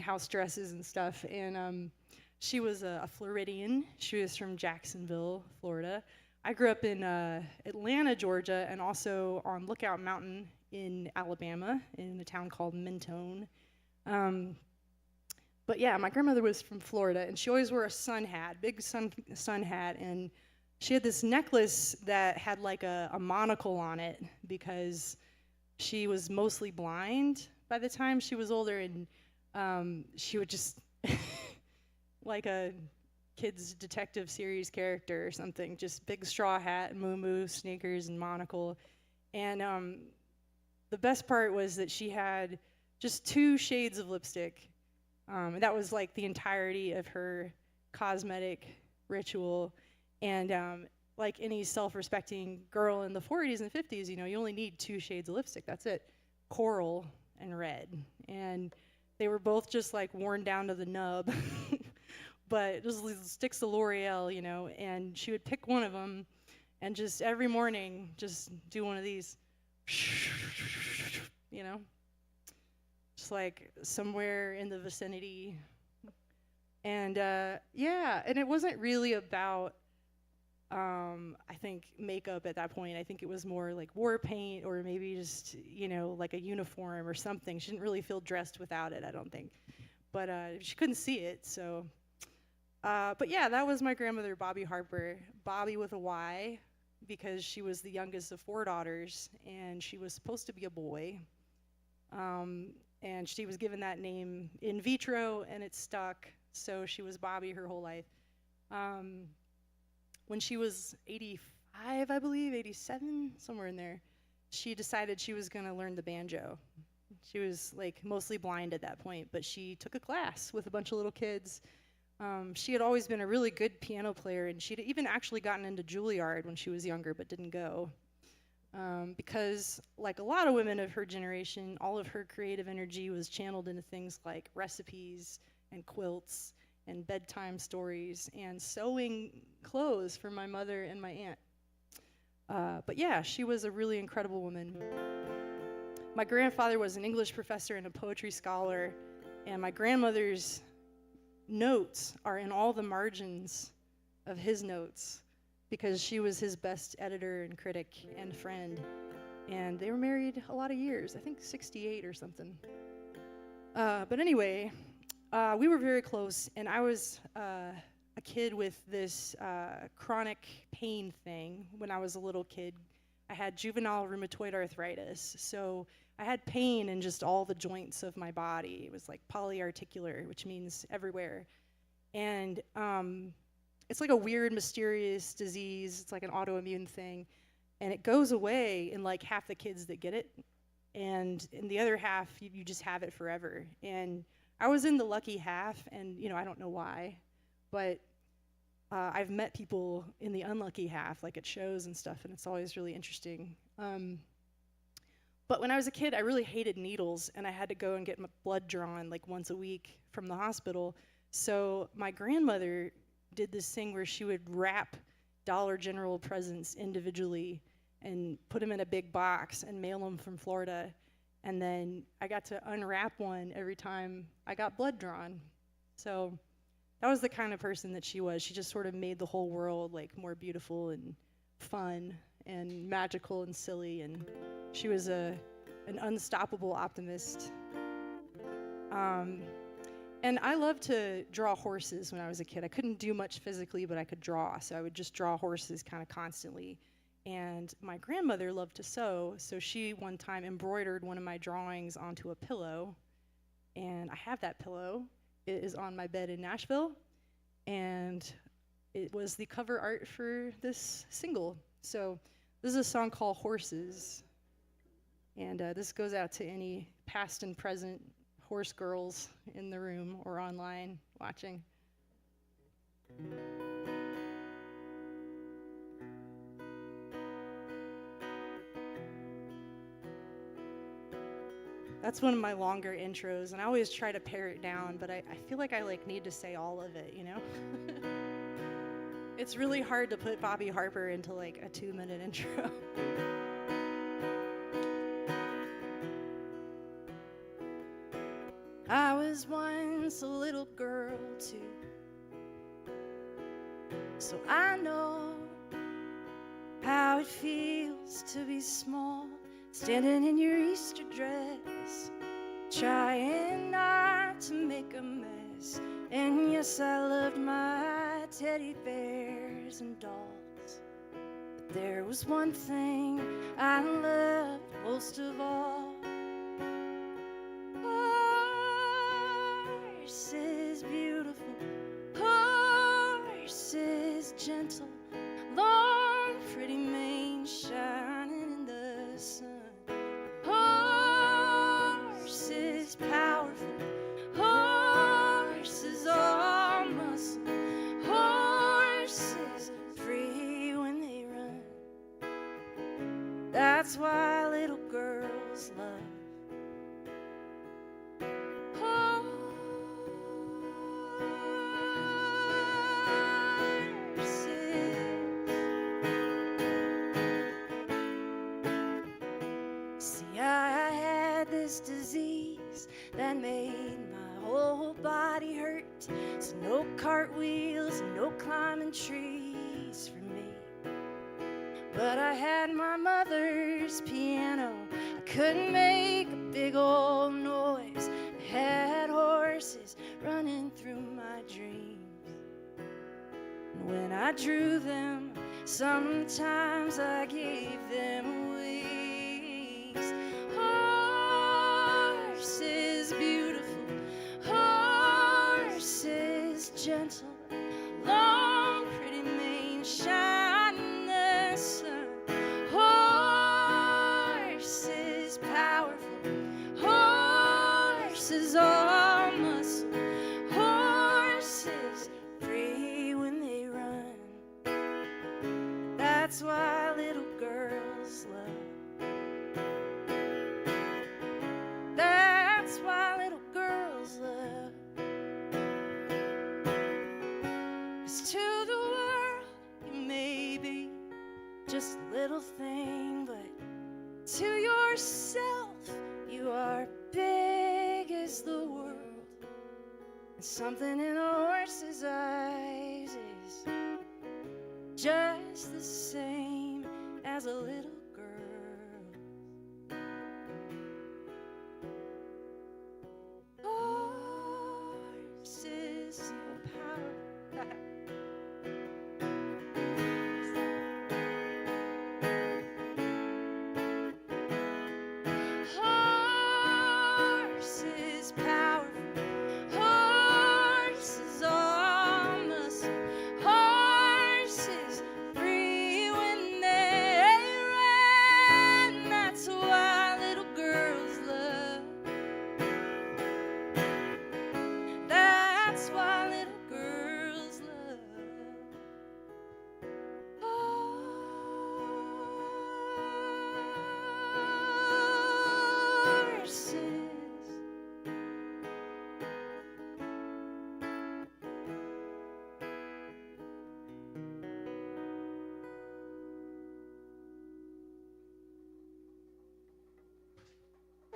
house dresses and stuff. And she was a Floridian. She was from Jacksonville, Florida. I grew up in Atlanta, Georgia, and also on Lookout Mountain in Alabama, in a town called Mentone. But yeah, my grandmother was from Florida, and she always wore a sun hat, big sun hat, and she had this necklace that had like a monocle on it because she was mostly blind by the time she was older, and she would just like a kid's detective series character or something, just big straw hat and muumuu, sneakers, and monocle. And the best part was that she had just 2 shades of lipstick. And that was like the entirety of her cosmetic ritual. And like any self-respecting girl in the 40s and 50s, you know, you only need 2 shades of lipstick. That's it. Coral and red. And they were both just like worn down to the nub. But just sticks to L'Oreal, you know, and she would pick one of them and just every morning just do one of these, you know, just like somewhere in the vicinity. And yeah, and it wasn't really about, I think, makeup at that point. I think it was more like war paint or maybe just, you know, like a uniform or something. She didn't really feel dressed without it, I don't think. But she couldn't see it, so. But yeah, that was my grandmother, Bobby Harper. Bobby with a Y, because she was the youngest of 4 daughters, and she was supposed to be a boy. And she was given that name in vitro, and it stuck, so she was Bobby her whole life. When she was 85, I believe, 87, somewhere in there, she decided she was going to learn the banjo. She was like mostly blind at that point, but she took a class with a bunch of little kids. She had always been a really good piano player, and she'd even actually gotten into Juilliard when she was younger, but didn't go. Because, like a lot of women of her generation, all of her creative energy was channeled into things like recipes and quilts and bedtime stories and sewing clothes for my mother and my aunt. But yeah, she was a really incredible woman. My grandfather was an English professor and a poetry scholar, and my grandmother's notes are in all the margins of his notes because she was his best editor and critic and friend. And they were married a lot of years, I think 68 or something. But anyway, we were very close, and I was a kid with this chronic pain thing when I was a little kid. I had juvenile rheumatoid arthritis, so I had pain in just all the joints of my body. It was like polyarticular, which means everywhere. And it's like a weird, mysterious disease. It's like an autoimmune thing. And it goes away in like half the kids that get it. And in the other half, you just have it forever. And I was in the lucky half, and I don't know why, but I've met people in the unlucky half, like at shows and stuff, and it's always really interesting. But when I was a kid, I really hated needles, and I had to go and get my blood drawn like once a week from the hospital. So my grandmother did this thing where she would wrap Dollar General presents individually and put them in a big box and mail them from Florida. And then I got to unwrap one every time I got blood drawn. So that was the kind of person that she was. She just sort of made the whole world like more beautiful and fun and magical and silly. And she was an unstoppable optimist. And I loved to draw horses when I was a kid. I couldn't do much physically, but I could draw. So I would just draw horses kind of constantly. And my grandmother loved to sew, so she one time embroidered one of my drawings onto a pillow. And I have that pillow. It is on my bed in Nashville. And it was the cover art for this single. So this is a song called Horses. And this goes out to any past and present horse girls in the room or online watching. That's one of my longer intros, and I always try to pare it down, but I feel like I need to say all of it, It's really hard to put Bobby Harper into like a 2-minute intro. I was once a little girl too, so I know how it feels to be small, standing in your Easter dress, trying not to make a mess. And yes, I loved my teddy bears and dolls, but there was one thing I loved most of all. Horses beautiful, horses gentle, long pretty mane shining in the sun. Horses powerful, horses all muscle, horses free when they run. That's why little girls love disease that made my whole body hurt. So no cartwheels and no climbing trees for me. But I had my mother's piano. I couldn't make a big old noise. I had horses running through my dreams. And when I drew them, sometimes I gave them wings. Horses beautiful, horses gentle, long pretty mane shine in the sun. Horses powerful, horses all muscle, horses free when they run. That's why little girls love. That's why little girls love. 'Cause to the world you may be just a little thing, but to yourself you are big as the world. And something in a horse's eyes is just the same as a little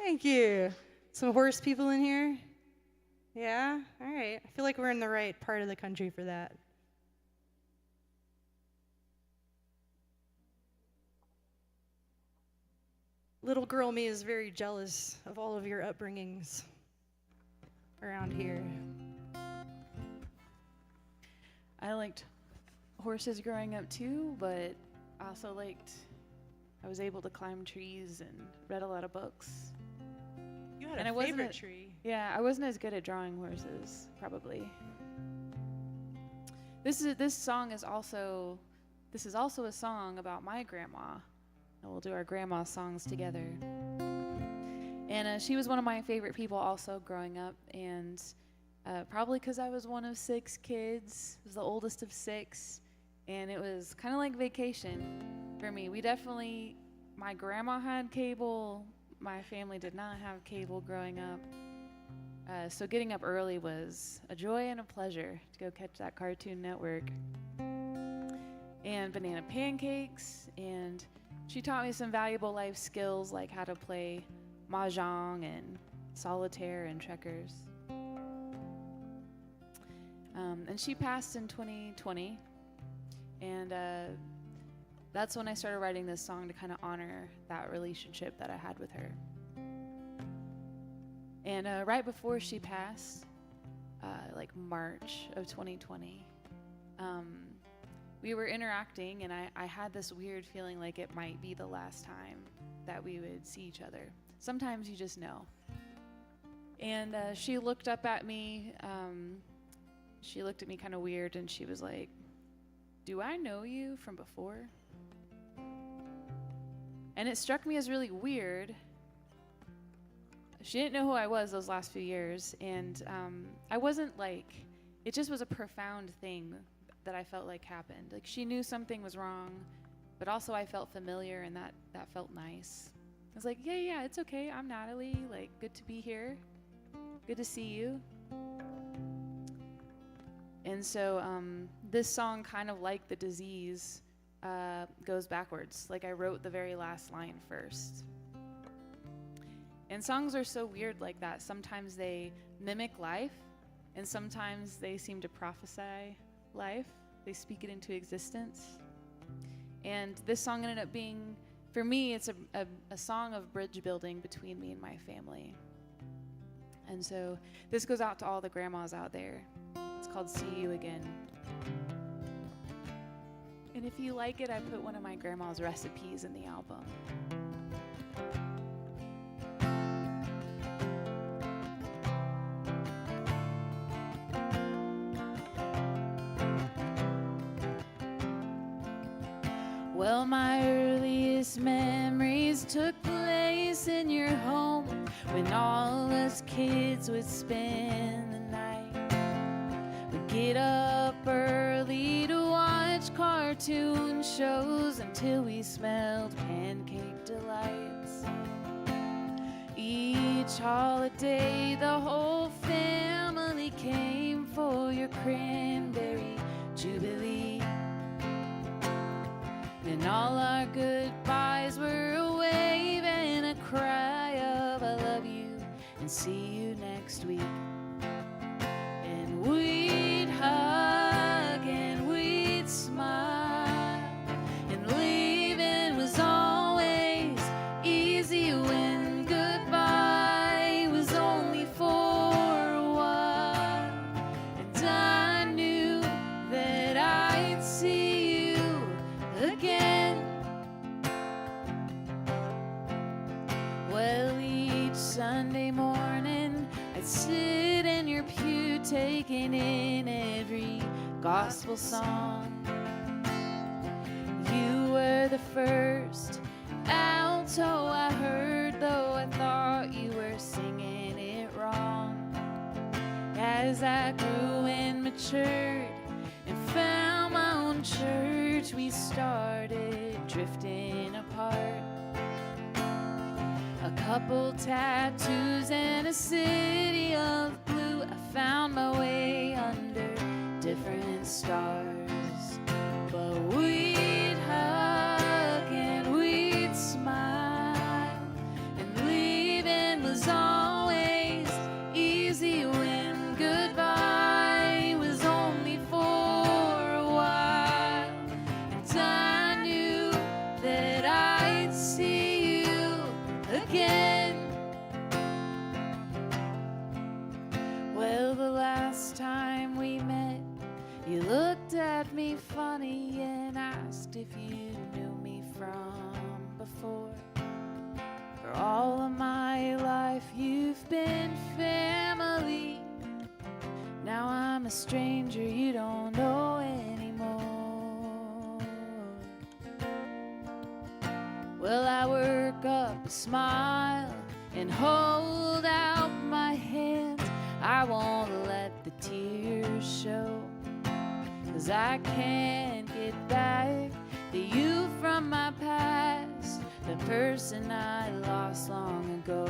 Thank you. Some horse people in here? Yeah? All right. I feel like we're in the right part of the country for that. Little girl me is very jealous of all of your upbringings around here. I liked horses growing up too, but I also I was able to climb trees and read a lot of books. You had And a I wasn't favorite a- tree. Yeah, I wasn't as good at drawing horses, probably. This song is also a song about my grandma. And we'll do our grandma songs together. And she was one of my favorite people also growing up, and probably because I was one of 6 kids. I was the oldest of 6, and it was kind of like vacation for me. My grandma had cable. My family did not have cable growing up. So getting up early was a joy and a pleasure to go catch that Cartoon Network. And banana pancakes, and she taught me some valuable life skills like how to play mahjong and solitaire and checkers. And she passed in 2020, and that's when I started writing this song to kind of honor that relationship that I had with her. And right before she passed, like March of 2020, we were interacting, and I had this weird feeling like it might be the last time that we would see each other. Sometimes you just know. And she looked up at me. She looked at me kind of weird, and she was like, "Do I know you from before?" And it struck me as really weird. She didn't know who I was those last few years, and I wasn't it just was a profound thing that I felt like happened. Like, she knew something was wrong, but also I felt familiar, and that felt nice. I was like, yeah, it's okay. I'm Natalie. Like, good to be here. Good to see you. And so this song, kind of like the disease, goes backwards. Like, I wrote the very last line first. And songs are so weird like that. Sometimes they mimic life, and sometimes they seem to prophesy life. They speak it into existence. And this song ended up being, for me, it's a song of bridge building between me and my family. And so this goes out to all the grandmas out there. It's called See You Again. And if you like it, I put one of my grandma's recipes in the album. Well, my earliest memories took place in your home when all us kids would spend the night. We'd get up early to watch cartoon shows until we smelled pancake delights. Each holiday, the whole family came for your cranberry jubilee. And all our goodbyes were a wave and a cry of I love you and see you next week. And we'd hug and we'd smile, and leaving was always easy when goodbye was only for a while. And I knew that I'd see you again. Well, each Sunday morning I'd sit in your pew taking in every gospel song. You were the first alto I heard, though I thought you were singing it wrong. As I grew and matured and found my own church, we started drifting apart. A couple tattoos and a city of blue, I found my way under different stars. But we'd hug and we'd smile, and leaving You looked at me funny and asked if you knew me from before. For all of my life you've been family. Now I'm a stranger you don't know anymore. Well, I work up a smile and hold out my hand. I won't let the tears show, 'cause I can't get back the you from my past, the person I lost long ago.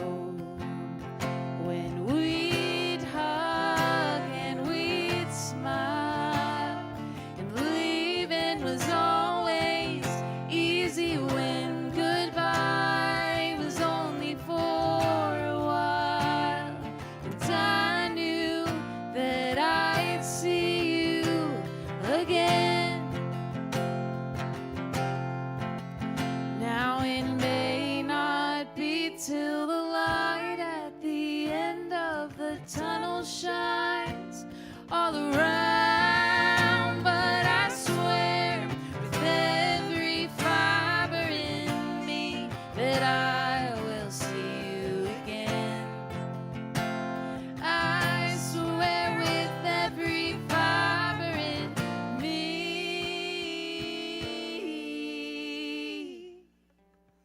When we'd hug and we'd smile, and leaving was always easy when goodbye was only for a while. And I knew that I'd see you again. Now it may not be till the light at the end of the tunnel shines all around, but I swear with every fiber in me that I will see you again. I swear with every fiber in me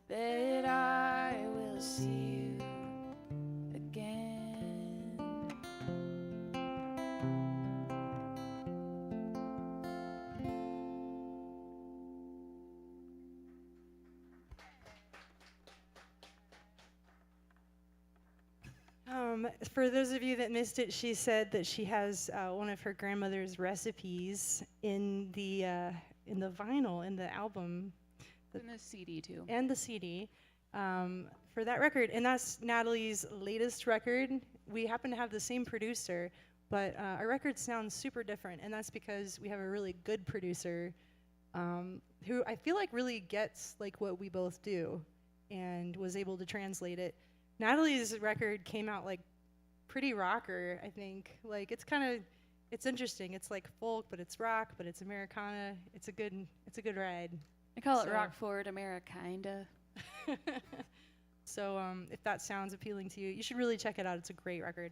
that I will see you again. For those of you that missed it, she said that she has one of her grandmother's recipes in the vinyl, in the album, And the CD too. and the CD for that record. And that's Natalie's latest record. We happen to have the same producer, but our record sounds super different, and that's because we have a really good producer who I feel like really gets like what we both do and was able to translate it. Natalie's record came out like pretty rocker, I think. Like it's interesting. It's like folk, but it's rock, but it's Americana. It's a good ride. I call it So- rock forward Amerikinda. So if that sounds appealing to you, you should really check it out. It's a great record.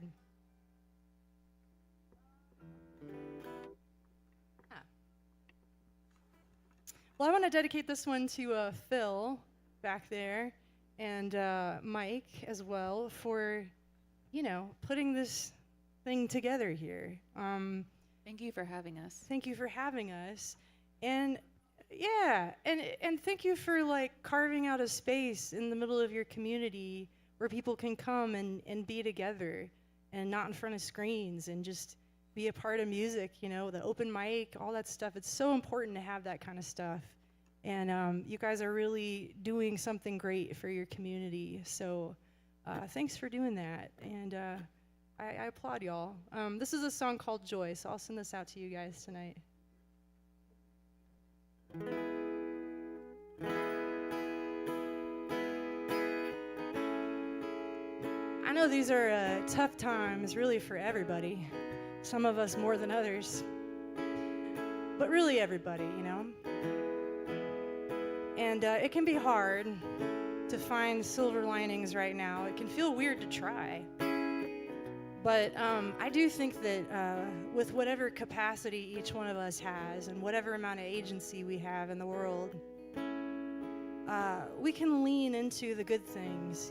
Well, I want to dedicate this one to Phil back there and Mike as well for, putting this thing together here. Thank you for having us. Thank you for having us. And yeah, and thank you for like carving out a space in the middle of your community where people can come and be together and not in front of screens and just be a part of music, the open mic, all that stuff. It's so important to have that kind of stuff. And you guys are really doing something great for your community. So thanks for doing that. And I applaud y'all. This is a song called Joy, so I'll send this out to you guys tonight. I know these are tough times, really, for everybody. Some of us more than others. But really everybody, And it can be hard to find silver linings right now. It can feel weird to try. But I do think that with whatever capacity each one of us has and whatever amount of agency we have in the world, we can lean into the good things,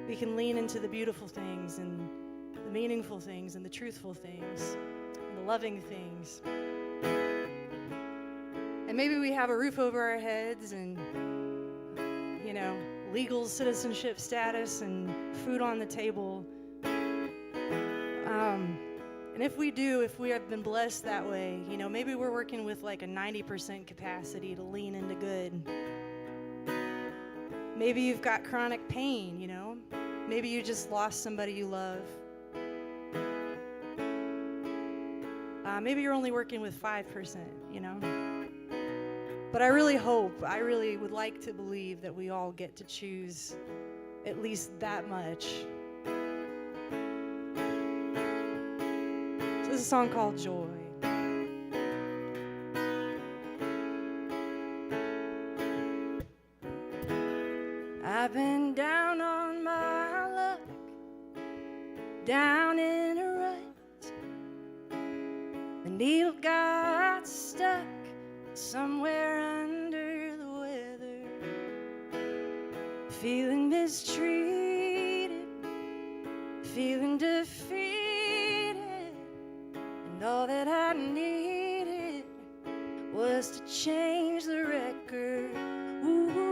We can lean into the beautiful things and the meaningful things and the truthful things and the loving things. And maybe we have a roof over our heads and, legal citizenship status and food on the table. And if we have been blessed that way, maybe we're working with like a 90% capacity to lean into good. Maybe you've got chronic pain, Maybe you just lost somebody you love. Maybe you're only working with 5%, But I really would like to believe that we all get to choose at least that much. So this is a song called Joy. down in a rut. The needle got stuck somewhere under the weather, feeling mistreated, feeling defeated, and all that I needed was to change the record. Ooh.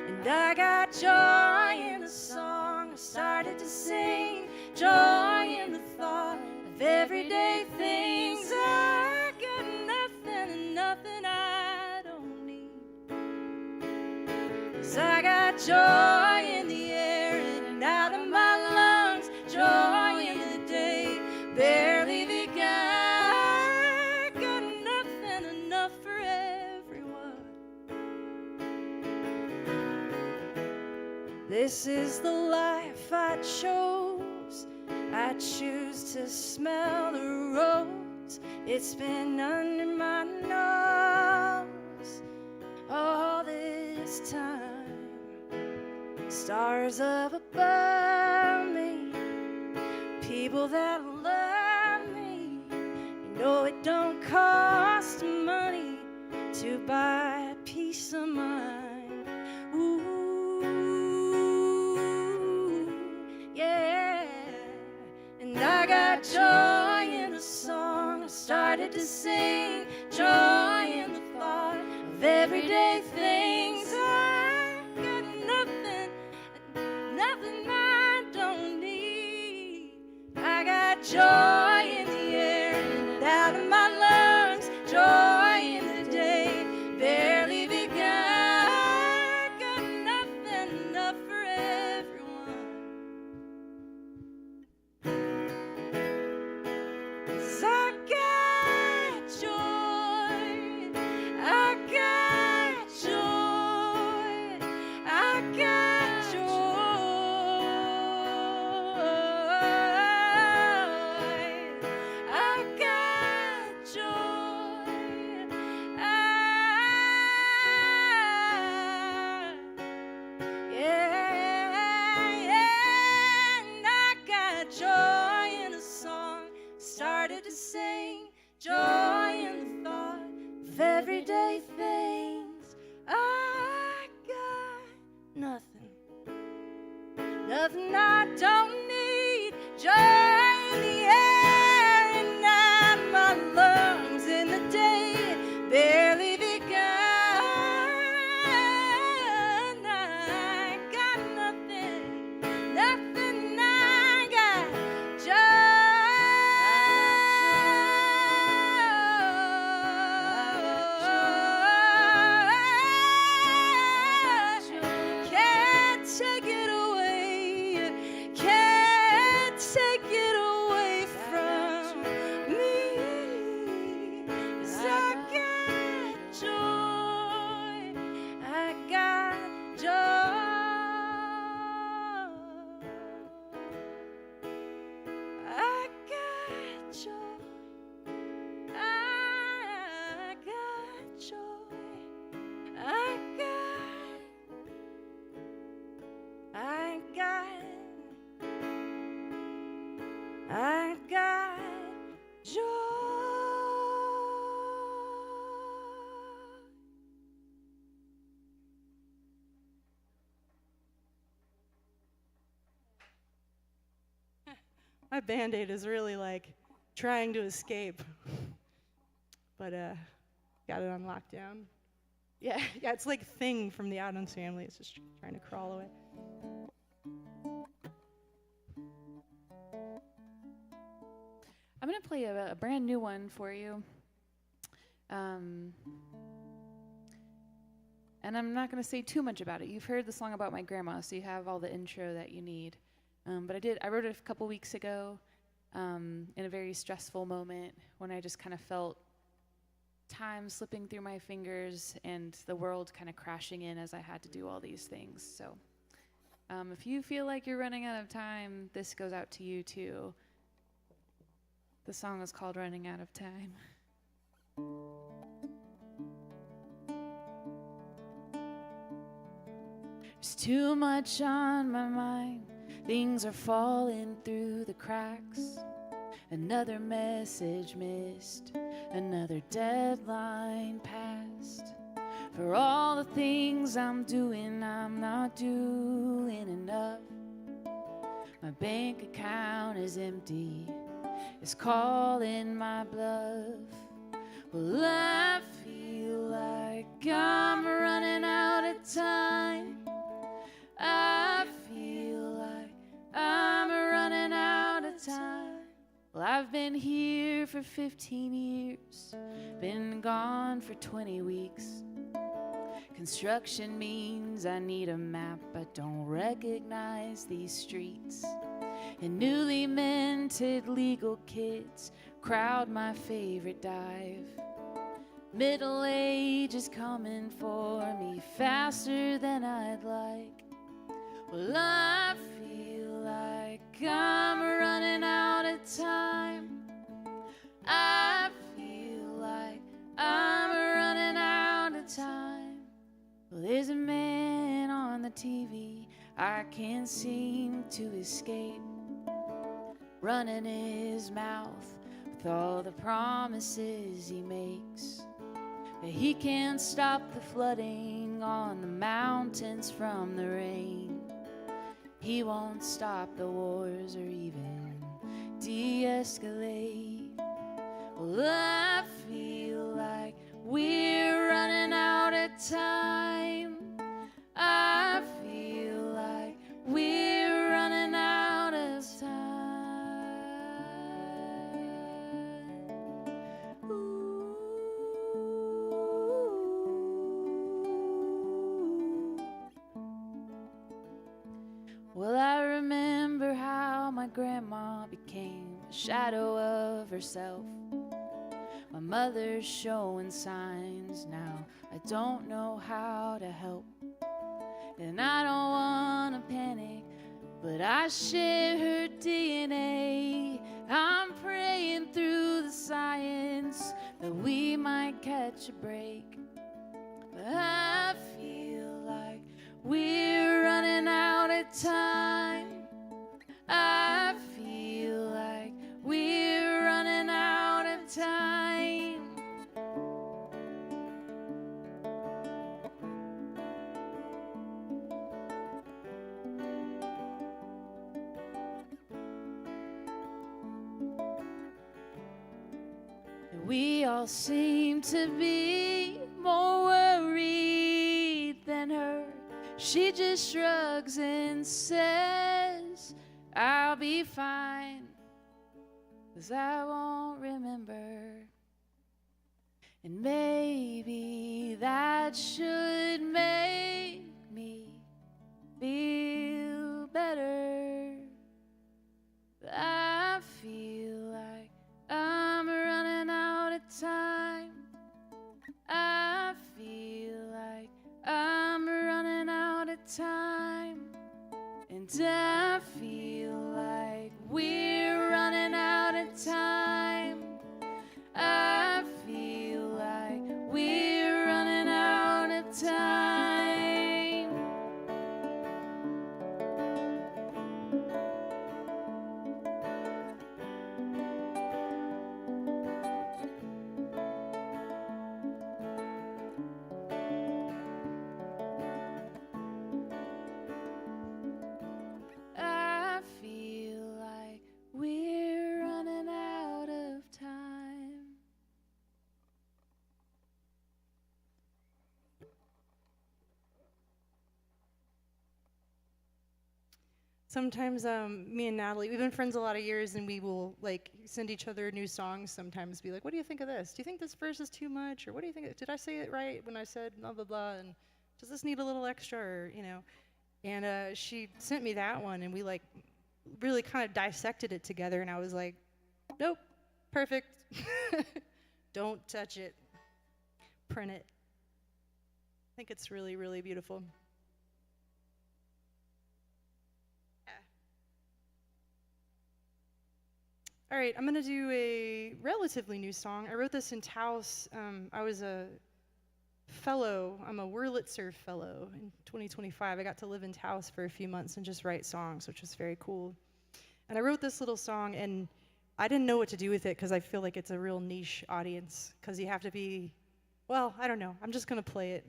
And I got joy in the song I started to sing, joy in the thought of everyday things. I got nothing and nothing I don't need, 'cause I got joy in the air and out of my lungs, joy in the day barely begun. I got nothing enough for everyone. This is the life I chose. I choose to smell the rose. It's been under my nose all this time. Stars up above me, people that love me. You know it don't cost money to buy peace of mind. Ooh, yeah. And I got joy in the song I started to sing, joy in the thought of everyday things. I got nothing, nothing I don't need. I got joy in the air and out of my lungs, joy in the day barely begun. I got nothing enough for everyone. 'Cause I got joy, I got joy, I got joy, I got joy, and I got joy in a song started to sing, joy in the thought of everyday things. I got nothing, nothing I don't need, joy in the air and out of my lungs in the day barely begun. I got nothing, nothing I got, joy. Can't take it away, can't take it away from me. 'Cause I got joy, I got joy, I got joy, I got joy, I got, I got joy. My Band-Aid is really like trying to escape, but got it on lockdown. Yeah, it's like Thing from the Addams Family. It's just trying to crawl away. I'm going to play a brand new one for you. And I'm not going to say too much about it. You've heard the song about my grandma, so you have all the intro that you need. But I wrote it a couple weeks ago in a very stressful moment when I just kind of felt time slipping through my fingers and the world kind of crashing in as I had to do all these things. So if you feel like you're running out of time, this goes out to you too. The song is called Running Out of Time. There's too much on my mind. Things are falling through the cracks. Another message missed, another deadline passed. For all the things I'm doing, I'm not doing enough. My bank account is empty, it's calling my bluff. Well, I feel like I'm running out of time. I feel like I'm running out of time. Well, I've been here for 15 years, been gone for 20 weeks. Construction means I need a map, I don't recognize these streets. And newly minted legal kids crowd my favorite dive. Middle age is coming for me faster than I'd like. Well, I feel like I'm running out of time. I feel like I'm running out of time. Well, there's a man on the TV I can't seem to escape, running his mouth with all the promises he makes. But he can't stop the flooding on the mountains from the rain. He won't stop the wars or even de-escalate. Well, I feel like we're running out of time. I feel like we're running out of time. Ooh. Well, I remember how my grandma became a shadow of herself. My mother's showing signs now. I don't know how to help. And I don't want to panic, but I share her DNA. I'm praying through the science that we might catch a break. But I feel like we're running out of time. I feel like we're running out of time. And we all seem to be more worried than her. She just shrugs and says, I'll be fine, 'cause I won't remember. And maybe that should make me feel better. But I feel like I'm running out of time. I feel like I'm running out of time. And I feel like we're running out of time. I feel like we're running out of time. I feel like we're running out of time. Sometimes me and Natalie, we've been friends a lot of years, and we will like send each other new songs. Sometimes be like, "What do you think of this? Do you think this verse is too much, or what do you think? Did I say it right when I said blah blah blah? And does this need a little extra, or you know?" And she sent me that one, and we like really kind of dissected it together. And I was like, "Nope, perfect. Don't touch it. Print it." I think it's really, really beautiful. All right, I'm gonna do a relatively new song. I wrote this in Taos. I was a fellow. I'm a Wurlitzer fellow in 2025. I got to live in Taos for a few months and just write songs, which was very cool. And I wrote this little song, and I didn't know what to do with it because I feel like it's a real niche audience because you have to be, well, I don't know. I'm just going to play it.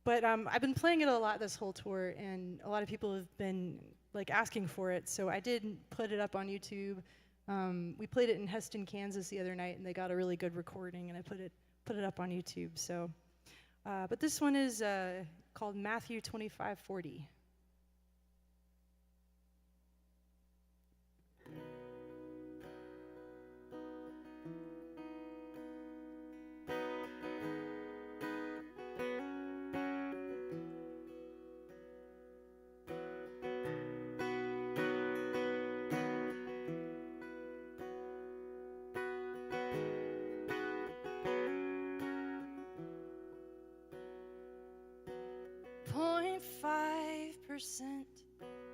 But I've been playing it a lot this whole tour, and a lot of people have been like asking for it, so I did put it up on YouTube. We played it in Heston, Kansas the other night, and they got a really good recording, and I put it up on YouTube. So, but this one is called Matthew 25:40.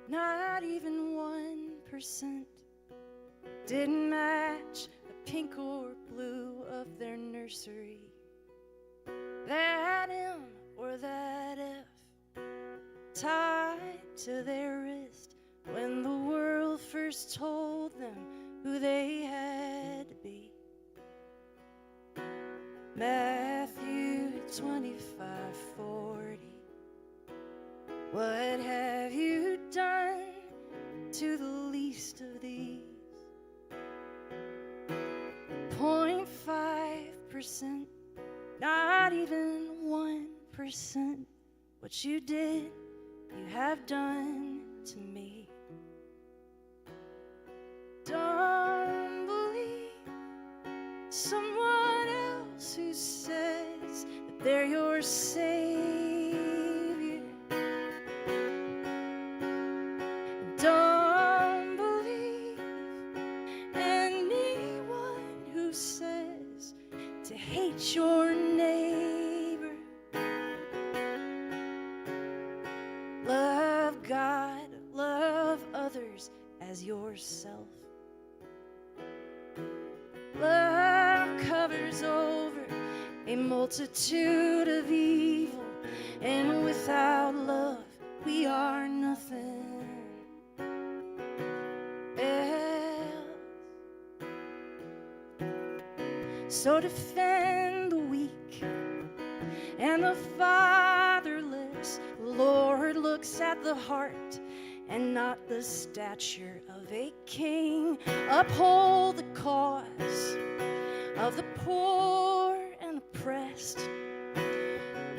Not even 1% didn't match the pink or blue of their nursery. That M or that F tied to their wrist when the world first told them who they had to be. Matthew 25:40. What have you done to the least of these? 0.5%, not even 1%. What you did, you have done to me. Don't believe someone else who says that they're your savior. Don't believe anyone who says to hate your neighbor. Love God, love others as yourself. Love covers over a multitude of evil, and without love we are nothing. So defend the weak and the fatherless. The Lord looks at the heart and not the stature of a king. Uphold the cause of the poor and oppressed.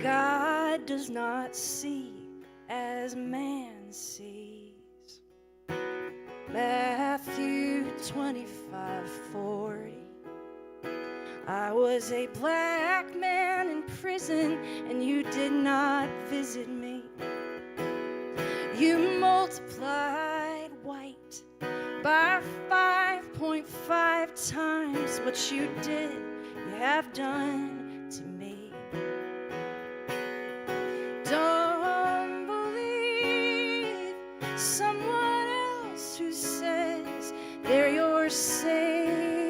God does not see as man sees. Matthew 25:40. I was a black man in prison, and you did not visit me. You multiplied white by 5.5 times. What you did, you have done to me. Don't believe someone else who says they're your savior.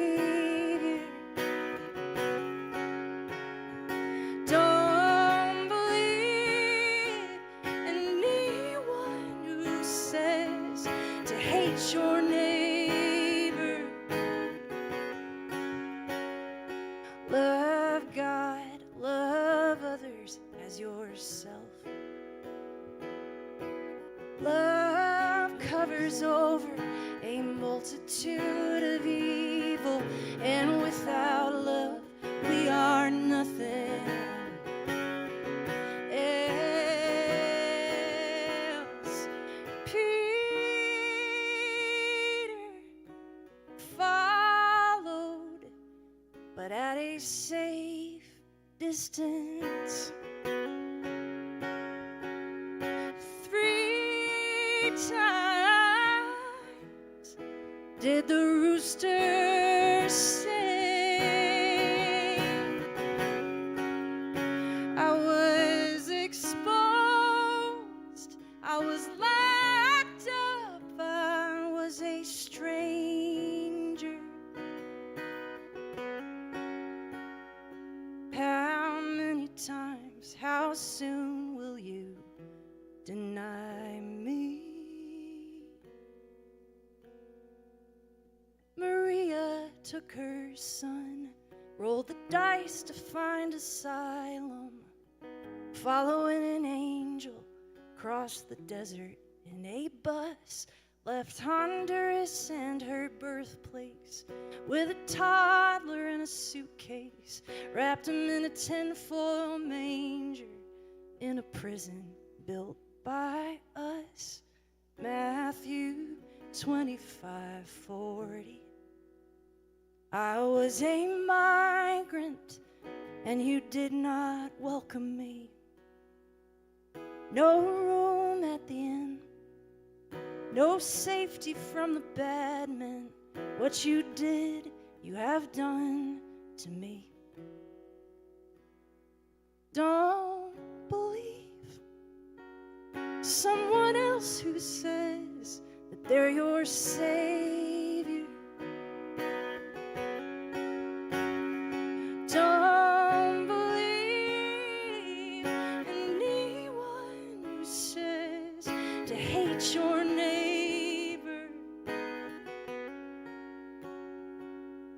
Don't believe anyone who says to hate your neighbor. Love God, love others as yourself. Love covers over a multitude of evil, and without love we are nothing else. Peter followed, but at a safe distance. 3 times did the rooster sing. I was exposed, I was locked up, I was a stranger. How many took her son, rolled the dice to find asylum, following an angel across the desert in a bus, left Honduras and her birthplace with a toddler in a suitcase, wrapped him in a tinfoil manger in a prison built by us. Matthew 25:40. I was a migrant and you did not welcome me. No room at the inn, no safety from the bad men. What you did, you have done to me. Don't believe someone else who says that they're your savior. Don't believe anyone who says to hate your neighbor.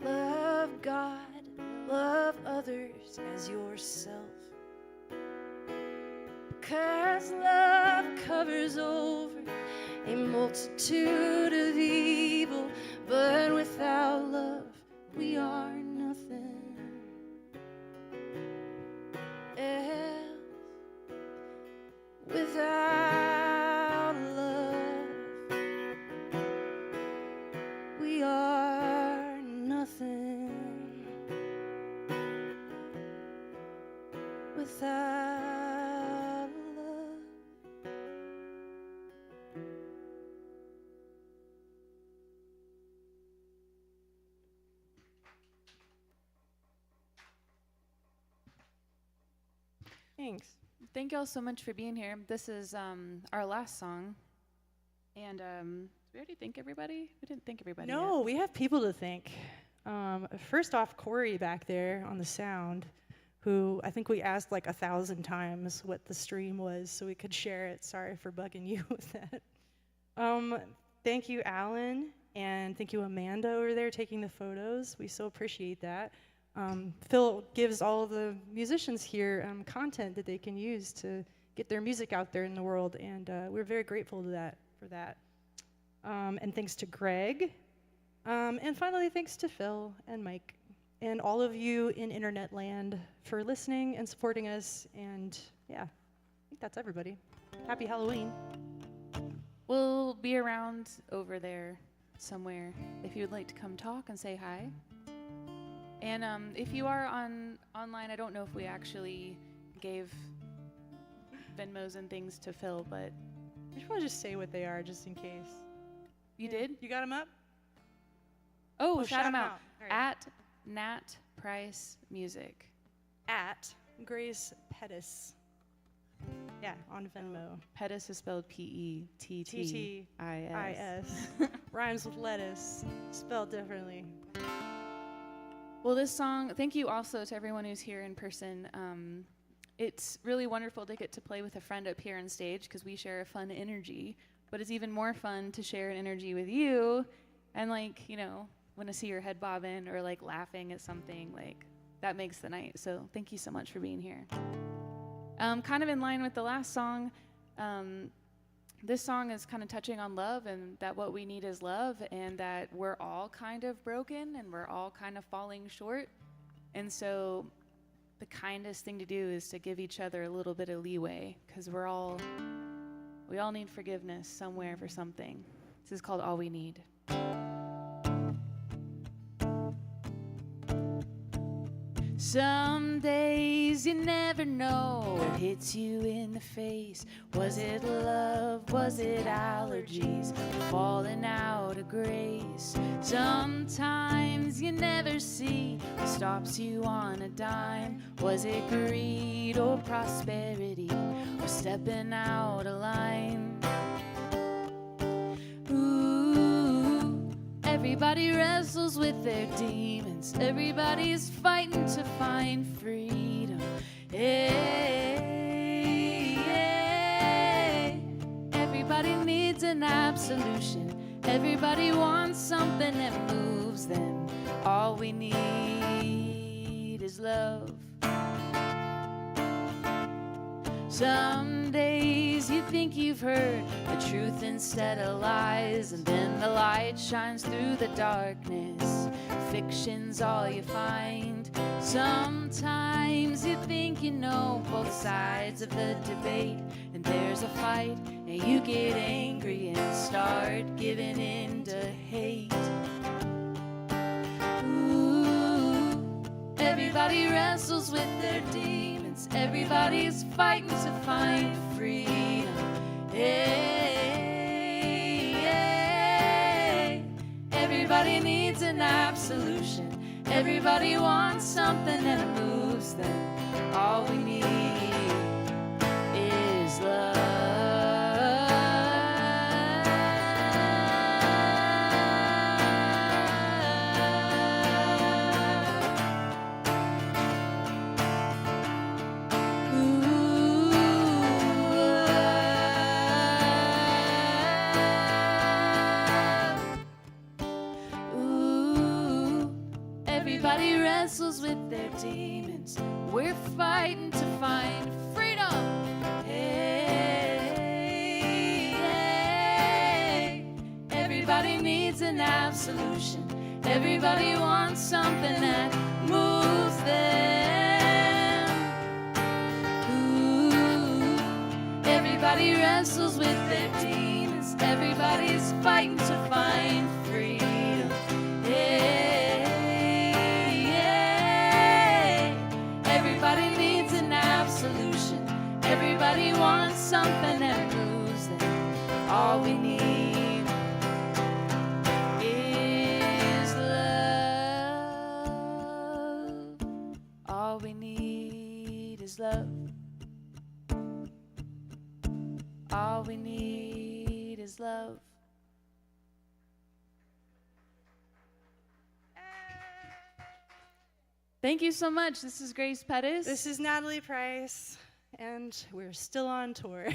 Love God, love others as yourself. Because love covers over a multitude of evil, but without love we are nothing else. Without love we are nothing. Without love. Thanks. Thank y'all so much for being here. This is our last song. And did we already thank everybody? We didn't thank everybody No, yet. we have people to thank. First off, Corey back there on the sound, who I think we asked like 1,000 times what the stream was so we could share it. Sorry for bugging you with that. Thank you, Alan, and thank you, Amanda, over there taking the photos. We so appreciate that. Phil gives all of the musicians here content that they can use to get their music out there in the world, and we're very grateful to for that. And thanks to Greg. And finally, thanks to Phil and Mike and all of you in internet land for listening and supporting us. And yeah, I think that's everybody. Happy Halloween. We'll be around over there somewhere if you would like to come talk and say hi. And if you are online, I don't know if we actually gave Venmos and things to Phil, but I just want to just say what they are just in case. you did? You got them up? Oh, shout them out. All right. At Nat Price Music. At Grace Pettis. Yeah, on Venmo. Pettis is spelled Pettis. T-T-I-S. Rhymes with lettuce, spelled differently. Well, this song, thank you also to everyone who's here in person. It's really wonderful to get to play with a friend up here on stage because we share a fun energy, but it's even more fun to share an energy with you and, like, you know, when I see your head bobbing or, like, laughing at something, like, that makes the night. So thank you so much for being here. Kind of in line with the last song, this song is kind of touching on love and that what we need is love and that we're all kind of broken and we're all kind of falling short. And so the kindest thing to do is to give each other a little bit of leeway because we all need forgiveness somewhere for something. This is called All We Need. Some days you never know what hits you in the face. Was it love? Was it allergies? Falling out of grace. Sometimes you never see what stops you on a dime. Was it greed or prosperity or stepping out of line? Everybody wrestles with their demons. Everybody's fighting to find freedom. Hey, hey. Everybody needs an absolution. Everybody wants something that moves them. All we need is love. Some days you think you've heard the truth instead of lies, and then the light shines through the darkness. Fiction's all you find. Sometimes you think you know both sides of the debate, and there's a fight, and you get angry and start giving in to hate. Ooh, everybody wrestles with their demons. Everybody's fighting to find freedom. Hey, hey. Everybody needs an absolution. Everybody wants something that moves them. All we need is love. Everybody wrestles with their demons. We're fighting to find freedom. Hey, hey. Everybody needs an absolution. Everybody wants something that moves them. Ooh, everybody wrestles with their demons. Everybody's fighting to find freedom. Hey. Everybody needs an absolution. Everybody wants something that moves them. All we need is love. All we need is love. All we need is love. Thank you so much. This is Grace Pettis. This is Natalie Price, and we're still on tour.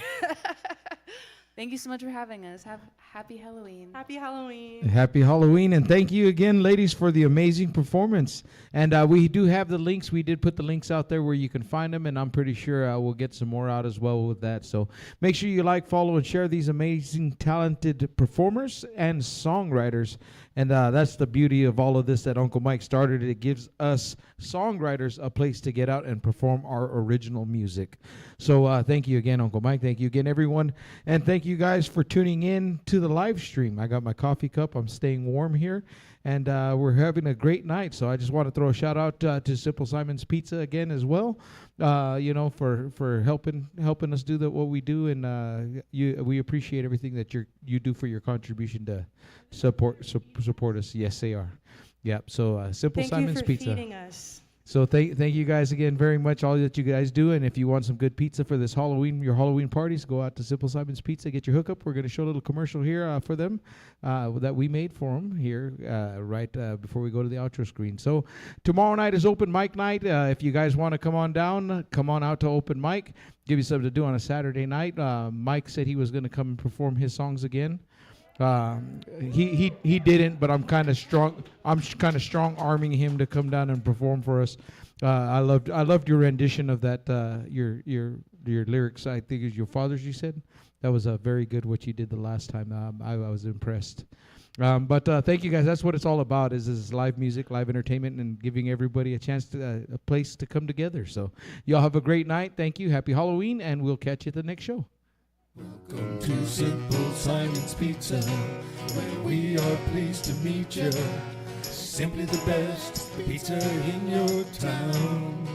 Thank you so much for having us. Happy Halloween. Happy Halloween. Happy Halloween, and thank you again, ladies, for the amazing performance. And we do have the links. We did put the links out there where you can find them, and I'm pretty sure we'll get some more out as well with that. So make sure you like, follow, and share these amazing, talented performers and songwriters. And that's the beauty of all of this that Uncle Mike started. It gives us songwriters a place to get out and perform our original music. So thank you again, Uncle Mike. Thank you again, everyone. And thank you guys for tuning in to the live stream. I got my coffee cup. I'm staying warm here. And we're having a great night. So I just want to throw a shout out to Simple Simon's Pizza again as well. For helping us do what we do, and we appreciate everything that you do for your contribution to support us. Yes, they are. Yep. So Simple Simon's Pizza. Thank you for feeding us. So thank you guys again very much, all that you guys do. And if you want some good pizza for this Halloween, your Halloween parties, go out to Simple Simon's Pizza, get your hookup. We're going to show a little commercial here for them that we made for them here right before we go to the outro screen. So tomorrow night is open mic night. If you guys want to come on down, come on out to open mic. Give you something to do on a Saturday night. Mike said he was going to come and perform his songs again. He didn't, but I'm kind of strong arming him to come down and perform for us. I loved your rendition of that. Your lyrics. I think it was your father's. You said that was very good. What you did the last time. I was impressed. But thank you guys. That's what it's all about. Is live music, live entertainment, and giving everybody a chance to a place to come together. So y'all have a great night. Thank you. Happy Halloween, and we'll catch you at the next show. Welcome to Simple Simon's Pizza, where we are pleased to meet you. Simply the best pizza in your town,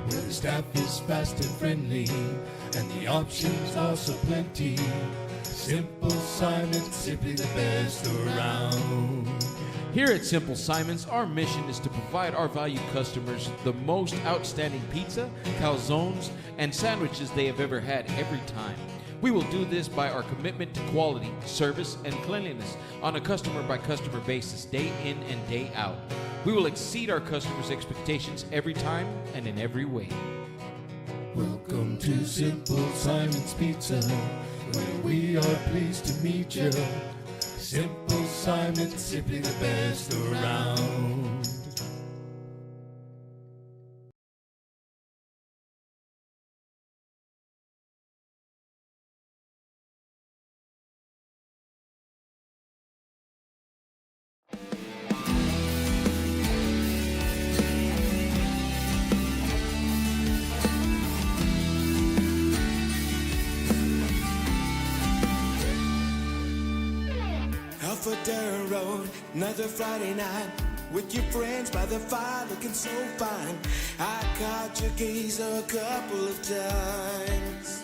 where the staff is fast and friendly, and the options are so plenty. Simple Simon's, simply the best around. Here at Simple Simon's, our mission is to provide our valued customers the most outstanding pizza, calzones, and sandwiches they have ever had every time. We will do this by our commitment to quality, service, and cleanliness on a customer-by-customer basis, day in and day out. We will exceed our customers' expectations every time and in every way. Welcome to Simple Simon's Pizza, where we are pleased to meet you. Simple Simon, simply the best around. Off a dirt road, another Friday night, with your friends by the fire looking so fine. I caught your gaze a couple of times.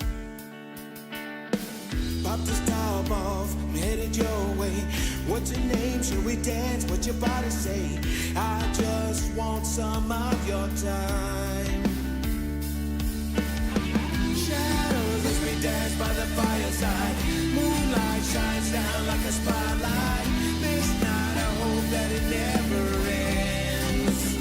Popped the top off, headed your way. What's your name? Should we dance? What's your body say? I just want some of your time. Shadows as we dance by the fireside. Moonlight shines down like a spotlight. This night I hope that it never ends.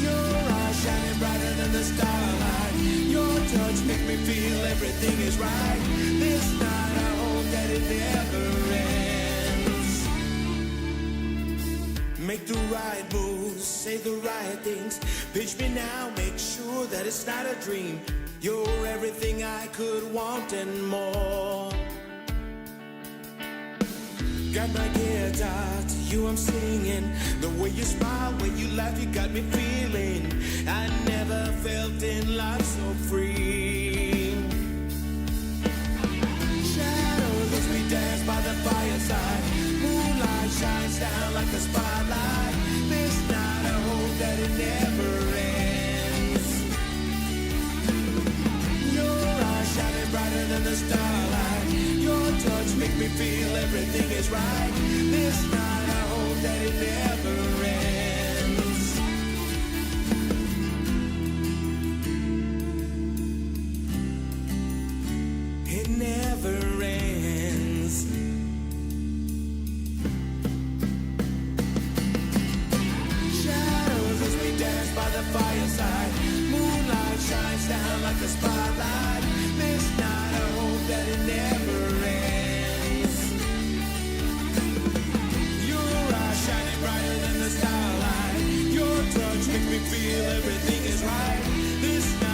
Your eyes shining brighter than the starlight. Your touch make me feel everything is right. This night I hope that it never ends. Make the right moves, say the right things. Pitch me now, make sure that it's not a dream. You're everything I could want and more. Got my guitar, to you I'm singing. The way you smile, way you laugh, you got me feeling. I never felt in life so free. Shadows as we dance by the fireside. Moonlight shines down like a spotlight. This night I hope that it never ends. Your eyes shining brighter than the starlight. Your touch make me feel everything is right. This night I hope that it never ends. It never ends. Shadows as we dance by the fireside. Moonlight shines down like a spotlight. This night I hope that it never ends. Your eyes shining brighter than the starlight. Your touch makes me feel everything is right. This night